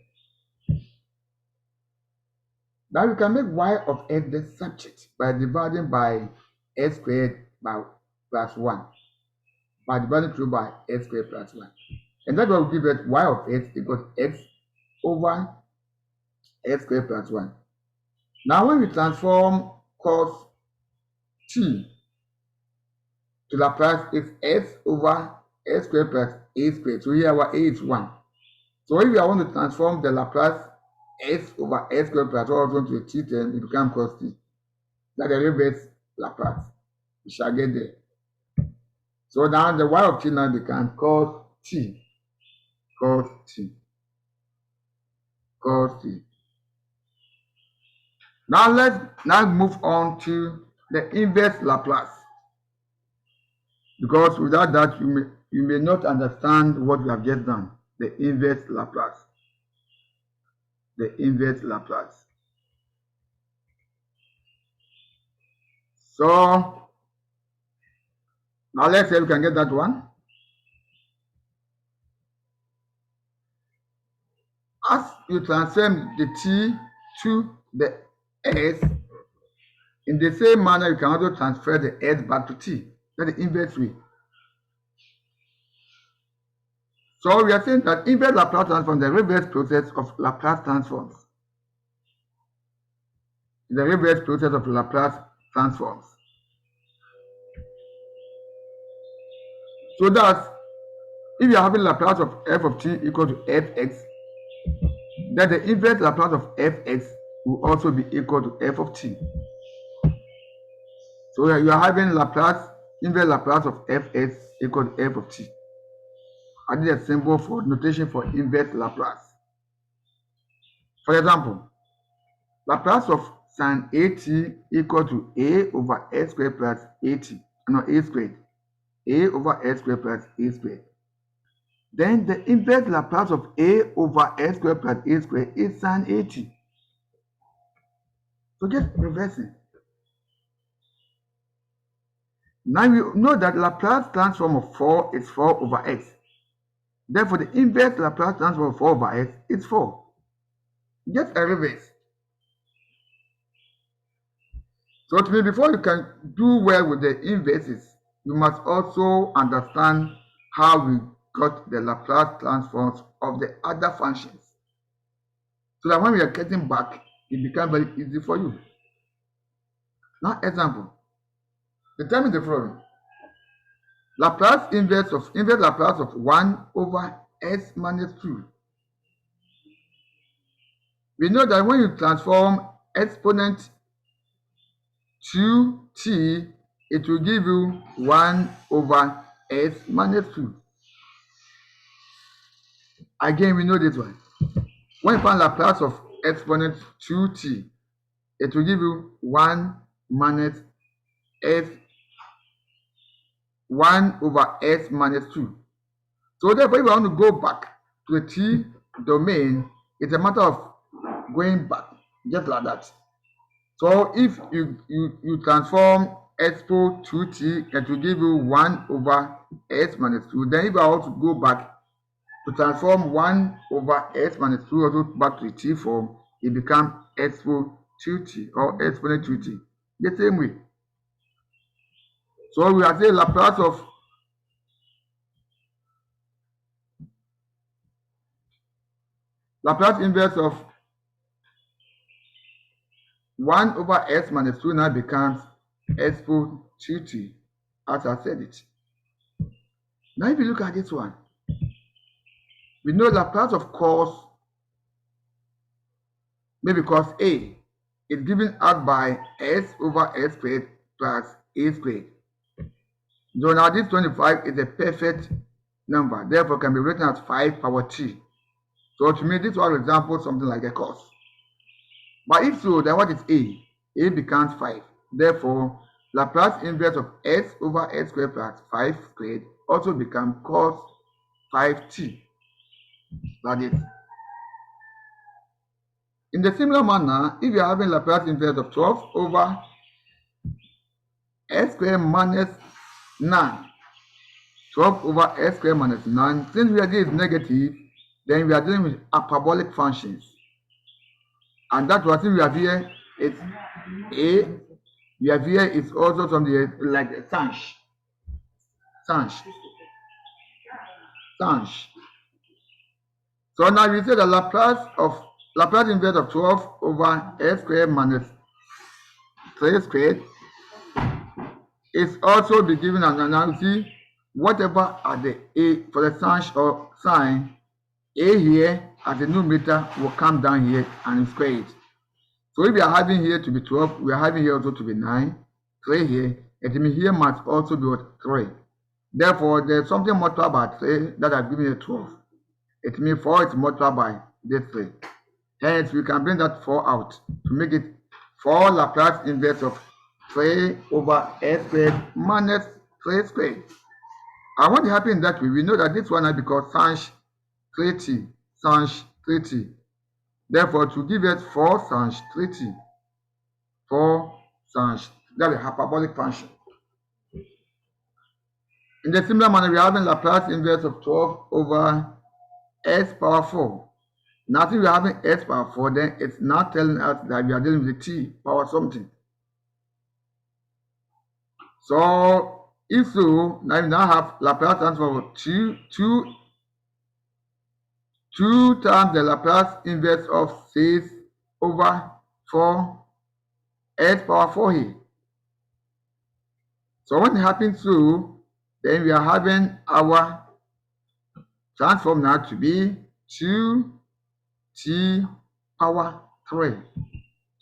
Now we can make y of x the subject by dividing by x squared by plus 1. By dividing through by x squared plus 1. And that will give us y of x equals x over x squared plus 1. Now when we transform cos t to Laplace, it's x over x squared plus a squared. So here our a is 1. So if we are going to transform the Laplace x over x squared plus 1 into a t term, it becomes cos t. That the reverse Laplace. We shall get there. So now the y of t now becomes cos t. Cos t. Cos t. Now let's move on to the inverse Laplace. Because without that you may not understand what we have just done. The inverse Laplace. The inverse Laplace. So now let's say we can get that one. As you transform the t to the s, in the same manner you can also transfer the s back to t. That's the inverse way. So we are saying that inverse Laplace transform is the reverse process of Laplace transforms. The reverse process of Laplace transforms. So that if you are having Laplace of f of t equal to fx, then the inverse Laplace of fx will also be equal to f of t. So you are having inverse Laplace of fx equal to f of t. I did a symbol for notation for inverse Laplace. For example, Laplace of sin at equal to a over s squared plus at, a squared. A over s squared plus a squared. Then the inverse Laplace of a over s squared plus a squared is sin at. So just reversing. Now we know that Laplace transform of 4 is 4 over x. Therefore, the inverse Laplace transform of 4 over x is 4. Just a reverse. So to me, before you can do well with the inverses, you must also understand how we got the Laplace transforms of the other functions. So that when we are getting back, it becomes very easy for you. Now, example. Determine the following. Laplace inverse Laplace of 1 over s minus 2. We know that when you transform exponent 2t, it will give you 1 over s minus 2. Again, we know this one. When you find Laplace of exponent 2t, it will give you 1 minus s 1 over s minus 2. So therefore, if you want to go back to the t domain, it's a matter of going back, just like that. So if you transform expo 2t, it will give you 1 over s minus 2. Then if I want to go back to transform 1 over s minus 2 also back to the t form, it becomes expo 2t or exponent 2t. The same way. So we are saying Laplace inverse of 1 over s minus 2 now becomes expo 2t, as I said it. Now if you look at this one, we know Laplace of cos maybe cos A is given out by s over s squared plus a squared. So now this 25 is a perfect number, therefore can be written as 5 power t. So to me, this was example something like a cos. But if so, then what is A? A becomes 5. Therefore, Laplace inverse of s over s squared plus 5 squared also becomes cos 5t. That is. In the similar manner, if you are having Laplace inverse of 12 over s squared minus 9, 12 over s squared minus 9, since we are dealing with negative, then we are dealing with hyperbolic functions. And that what we have here is A. We have here is also something like a sanch. So now we say the Laplace inverse of 12 over s squared minus 3 squared is also be given an analysis. Whatever are the A for the sanch or sign, A here as the numerator will come down here and square it. So if we are having here to be 12, we are having here also to be 9, 3 here, it means here must also be 3. Therefore, there's something multiplied by 3 that has given you 12. It means 4 is multiplied by this 3. Hence, we can bring that 4 out to make it 4 Laplace inverse of 3 over s squared minus 3 squared. And what happens that way, we know that this one has become sanch 3t, sanch 3t. Therefore, to give us 4 sanch 3t, 4 sanch, that is a hyperbolic function. In the similar manner, we are having Laplace inverse of 12 over s power 4. Now, since we are having s power 4, then it's not telling us that we are dealing with the t power something. So, if so, now we now have Laplace transform of 2 times the Laplace inverse of 6 over 4 s power 4 here. So when it happens so, then we are having our transform now to be 2t power 3.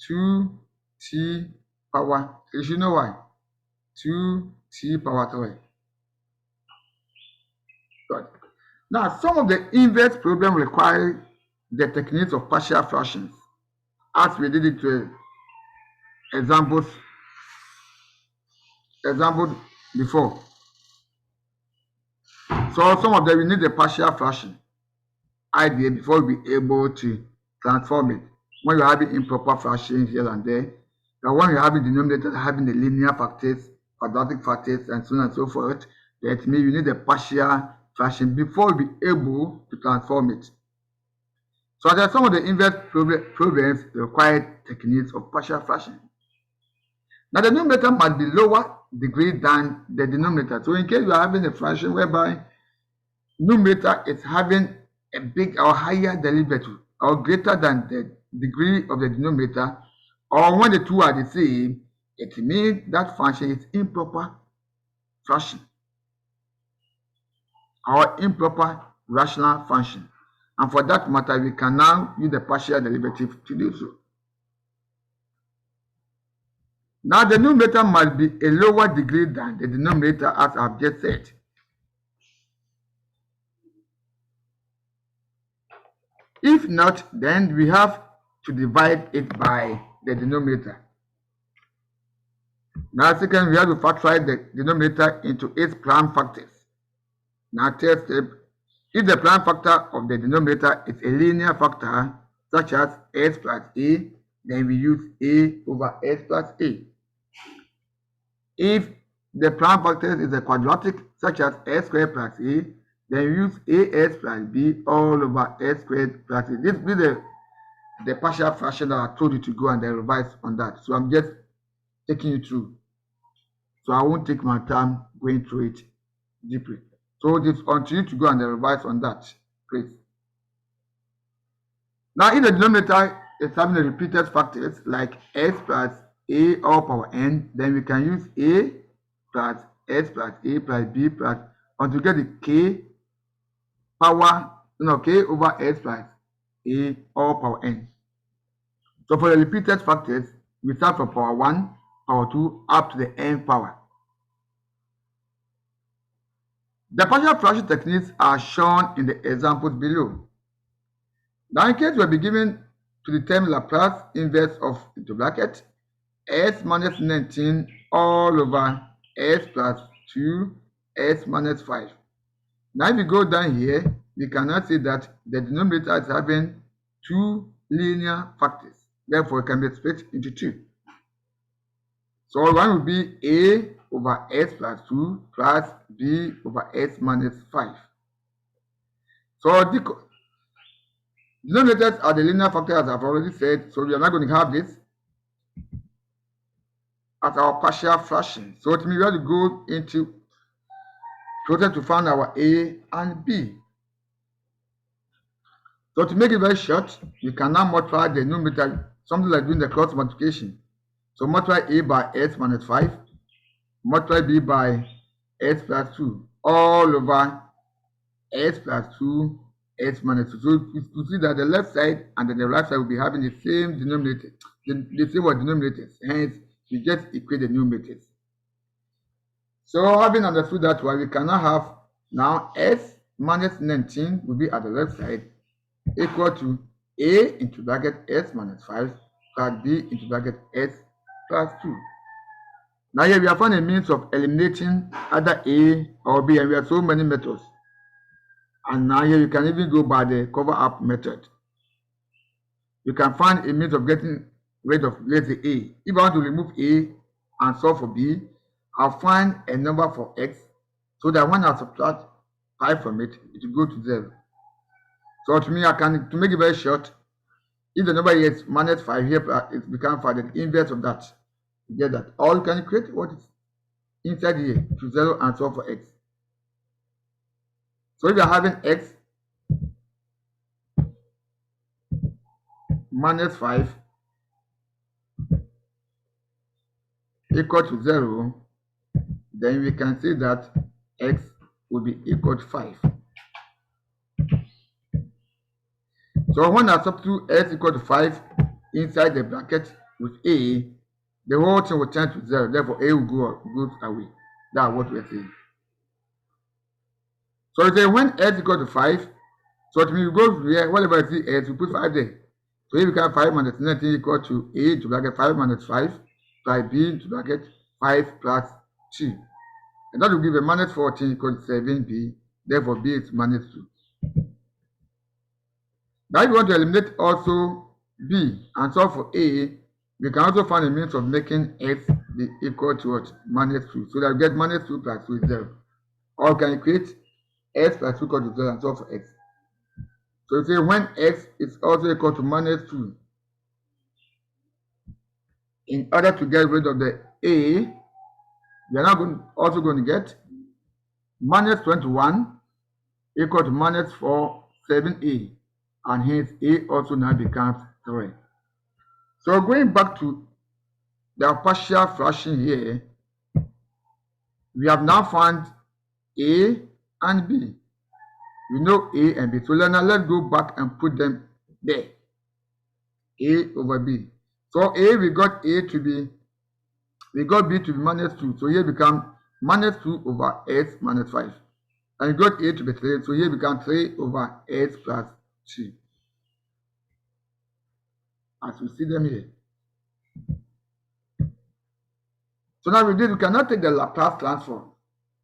2t power 3. You should know why. 2t power 3. Good. Now, some of the inverse problems require the techniques of partial fractions, as we did it to examples before. So some of them we need a partial fraction idea before we be able to transform it. When you're having improper fractions here and there, and when you're having denominators having the linear factors, quadratic factors, and so on and so forth, that means you need a partial fraction before we be able to transform it. So there are some of the inverse problems that require techniques of partial fraction. Now the numerator must be lower degree than the denominator. So in case you are having a fraction whereby numerator is having a big or higher derivative or greater than the degree of the denominator, or when the two are the same, it means that function is improper fraction or improper rational function. And for that matter, we can now use the partial derivative to do so. Now the numerator must be a lower degree than the denominator, as I've just said. If not, then we have to divide it by the denominator. Now second, we have to factorize the denominator into its prime factors. Now third step, if the prime factor of the denominator is a linear factor, such as s plus a, then we use a over s plus a. If the prime factor is a quadratic, such as s squared plus a, then we use as plus b all over s squared plus a. This is the partial fraction that I told you to go and then revise on that. So I'm just taking you through. So I won't take my time going through it deeply. So it's on to you to go and then revise on that, please. Now, if the denominator is having a repeated factors like s plus a all power n, then we can use a plus s plus a plus b plus until we get the k power, k over s plus a all power n. So for the repeated factors, we start from power 1, power 2, up to the n power. The partial fraction techniques are shown in the examples below. Now, in case we are given to determine Laplace inverse of into bracket s minus 19 all over s plus 2 s minus 5. Now, if we go down here, we cannot see that the denominator is having two linear factors. Therefore, it can be split into two. So one will be a over s plus 2 plus b over s minus 5. So the denominators are the linear factors, as I've already said. So we are not going to have this as our partial fraction. So it means we have to go into process to find our a and b. So to make it very short, you can now multiply the numerator, something like doing the cross multiplication. So multiply a by s minus 5, multiply b by s plus 2, all over s plus 2, s minus 2. So you see that the left side and then the right side will be having the same denominator, the same denominators. Hence, you just equate the numerators. So having understood that one, we can now have now s minus 19 will be at the left side equal to a into bracket s minus 5 plus b into bracket s plus 2. Now here we have found a means of eliminating either a or b, and we have so many methods. And now here you can even go by the cover up method. You can find a means of getting rid of, let's say, a. If I want to remove a and solve for b, I'll find a number for x so that when I subtract 5 from it, it will go to 0. So to me, I can, to make it very short, if the number is minus 5 here, it becomes 5, the inverse of that. You get that? Or you can create what is inside here to 0 and solve for x. So if you are having x minus 5 equal to 0, then we can say that x will be equal to 5. So when I substitute x equal to 5 inside the bracket with a, the whole thing will turn to 0. Therefore, a will go away. That's what we're saying. So you say when x equal to 5, so it means you go here, whatever I see x, you put 5 there. So here we can 5 minus 19 equal to a into bracket 5 minus 5 plus b into bracket 5 plus 2. And that will give a minus 14 equal to 7b. Therefore, b is minus 2. Now, if you want to eliminate also b and solve for a, we can also find a means of making x be equal to what? Minus 2. So that we get minus 2 plus 2 is 0. Or can you create x plus 2 equal to 0 and solve for x. So you say when x is also equal to minus 2, in order to get rid of the a, we are now also going to get minus 21 equal to minus 4, 7a, and hence a also now becomes 3. So going back to the partial fraction here, we have now found a and b. We know a and b. So now let's go back and put them there. A over b. So a, we got b to be minus 2. So here becomes minus 2 over s minus 5. And you got a to be 3. So here becomes 3 over s plus 2. As we see them here. So now with this, we cannot take the Laplace transform.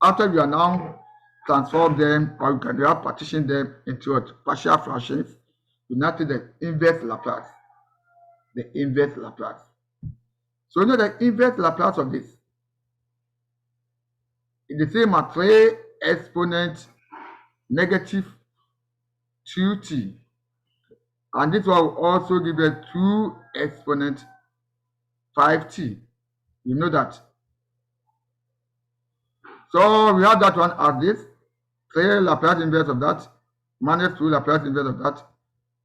After we are now transform them, or we can now partition them into partial fractions, we now take the inverse Laplace. The inverse Laplace. So you know the inverse Laplace of this is the same as 3 exponent negative 2t. And this one will also give us 2 exponent 5t. You know that. So we have that one as this. 3 Laplace inverse of that, minus 2 Laplace inverse of that,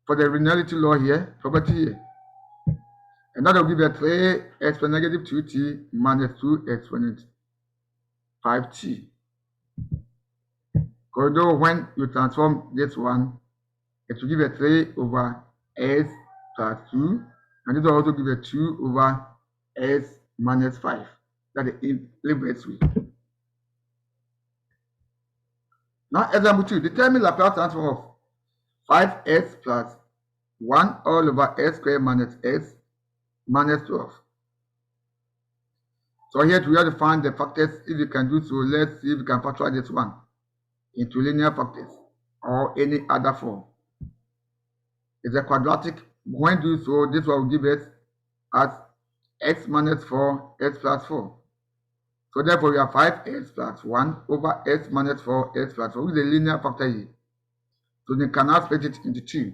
for the linearity law here, property here. And that will give us 3 exponent negative 2t minus 2 exponent 5t. Although when you transform this one, it will give a 3 over s plus 2, and this will also give a 2 over s minus 5. That is the inverse way. Now, example 2, determine Laplace transform of 5s plus 1 all over s squared minus s minus 12. So here we have to find the factors. If you can do so, let's see if we can factorize this one into linear factors or any other form. It's a quadratic. When do so, this one will give us as x minus 4, s plus 4. So therefore we have 5s plus 1 over s minus 4, s plus 4 with a linear factor here. So you can now split it into 2.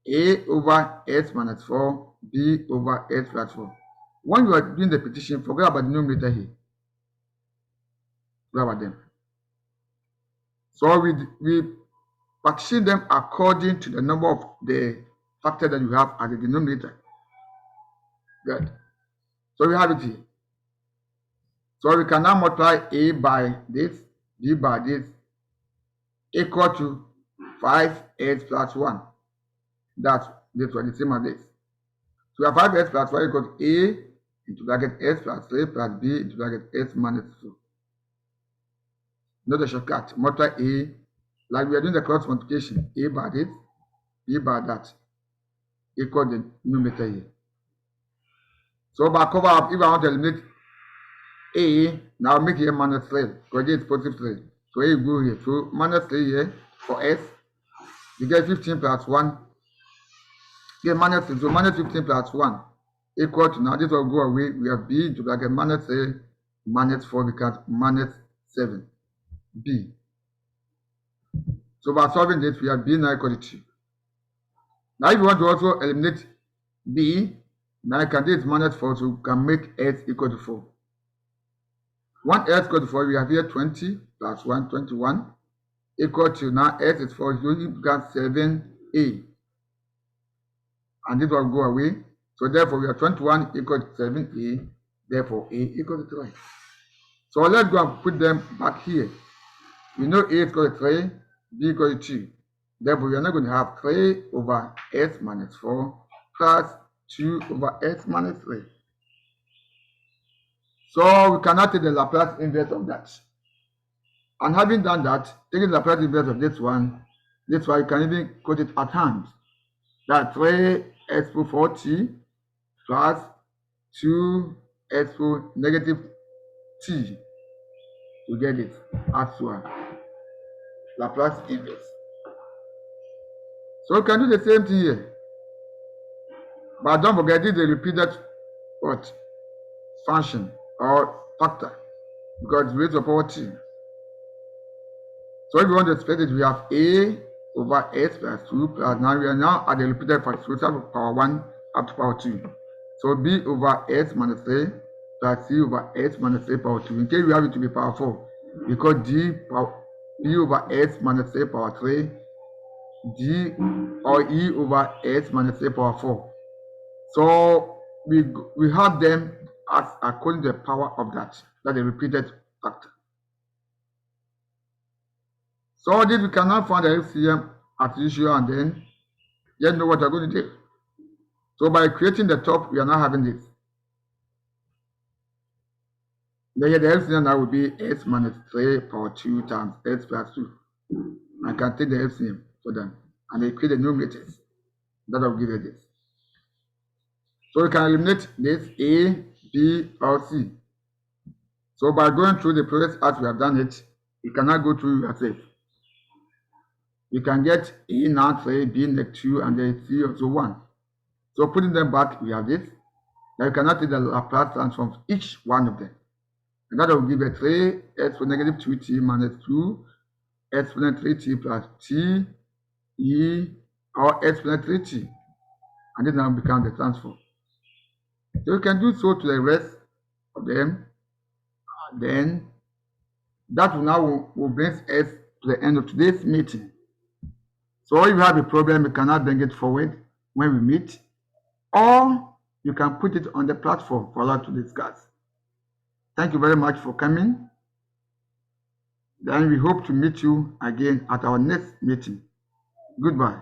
A over s minus 4, b over s plus 4. When you are doing the petition, forget about the numerator here. Forget about them. So we partition them according to the number of the factor that you have as a denominator. Good. So we have it here. So we can now multiply a by this, b by this, equal to 5s plus 1. That's this one, the same as this. So we have 5s plus 1 equal to a into bracket s plus 3 plus b into bracket s minus 2. Note the shortcut. Multiply a, like we are doing the cross multiplication, a by this, b by that, equal the numerator here. So by cover up, if I want to eliminate a, now make here minus 3, because here is positive 3. So here you go here. So minus 3 here for s, you get 15 plus 1. Get minus 3, so minus 15 plus 1 equal to, now this will go away. We have b into bracket minus 3 minus 4 becomes minus 7. B. So by solving this, we have b now equal to 2. Now if you want to also eliminate b, now you can do it minus 4, so you can make s equal to 4. 1s equal to 4, we have here 20 plus 1, 21, equal to, now s is 4, so it becomes 7a. And this will go away. So therefore, we have 21 equal to 7a, therefore a equal to 3. So let's go and put them back here. We know a is equal to 3, b equal to 2. Therefore, we are not going to have 3 over s minus 4 plus 2 over s minus 3. So we cannot take the Laplace inverse of that. And having done that, taking the Laplace inverse of this one you can even quote it at hand. That's 3 s to 4t plus 2 s to negative t to get it as well. Laplace inverse. So we can do the same thing here. But don't forget this is a repeated what? Function or factor, because it's raised to power t. So if we want to split it, we have a over s plus 2 plus, now we are now at the repeated factor, so we have power 1 up to power 2. So b over s minus 3 plus c over s minus 3 power 2. In case we have it to be power 4, we call d over s minus 3 power 3, d or e over s minus 3 power 4. So we have them as according to the power of that is repeated factor. So this we cannot find the LCM as usual, and then yet know what we're going to do. So by creating the top, we are now having this. Then here the LCM now will be s minus 3 power 2 times s plus 2. I can take the LCM for them, and they create the numerators. That will give you this. So we can eliminate this a, b, or c. So by going through the process as we have done it, you cannot go through yourself. You can get a now 3, b next 2, and then c also 1. So putting them back, we have this. Now you cannot take the Laplace transform of each one of them. And that will give a 3 s for negative 2t minus 2 exponent 3t plus t e or exponent 3t. And this now becomes the transform. So you can do so to the rest of them. And then that will now will bring us to the end of today's meeting. So if you have a problem, you cannot bring it forward when we meet, or you can put it on the platform for us to discuss. Thank you very much for coming. Then we hope to meet you again at our next meeting. Goodbye.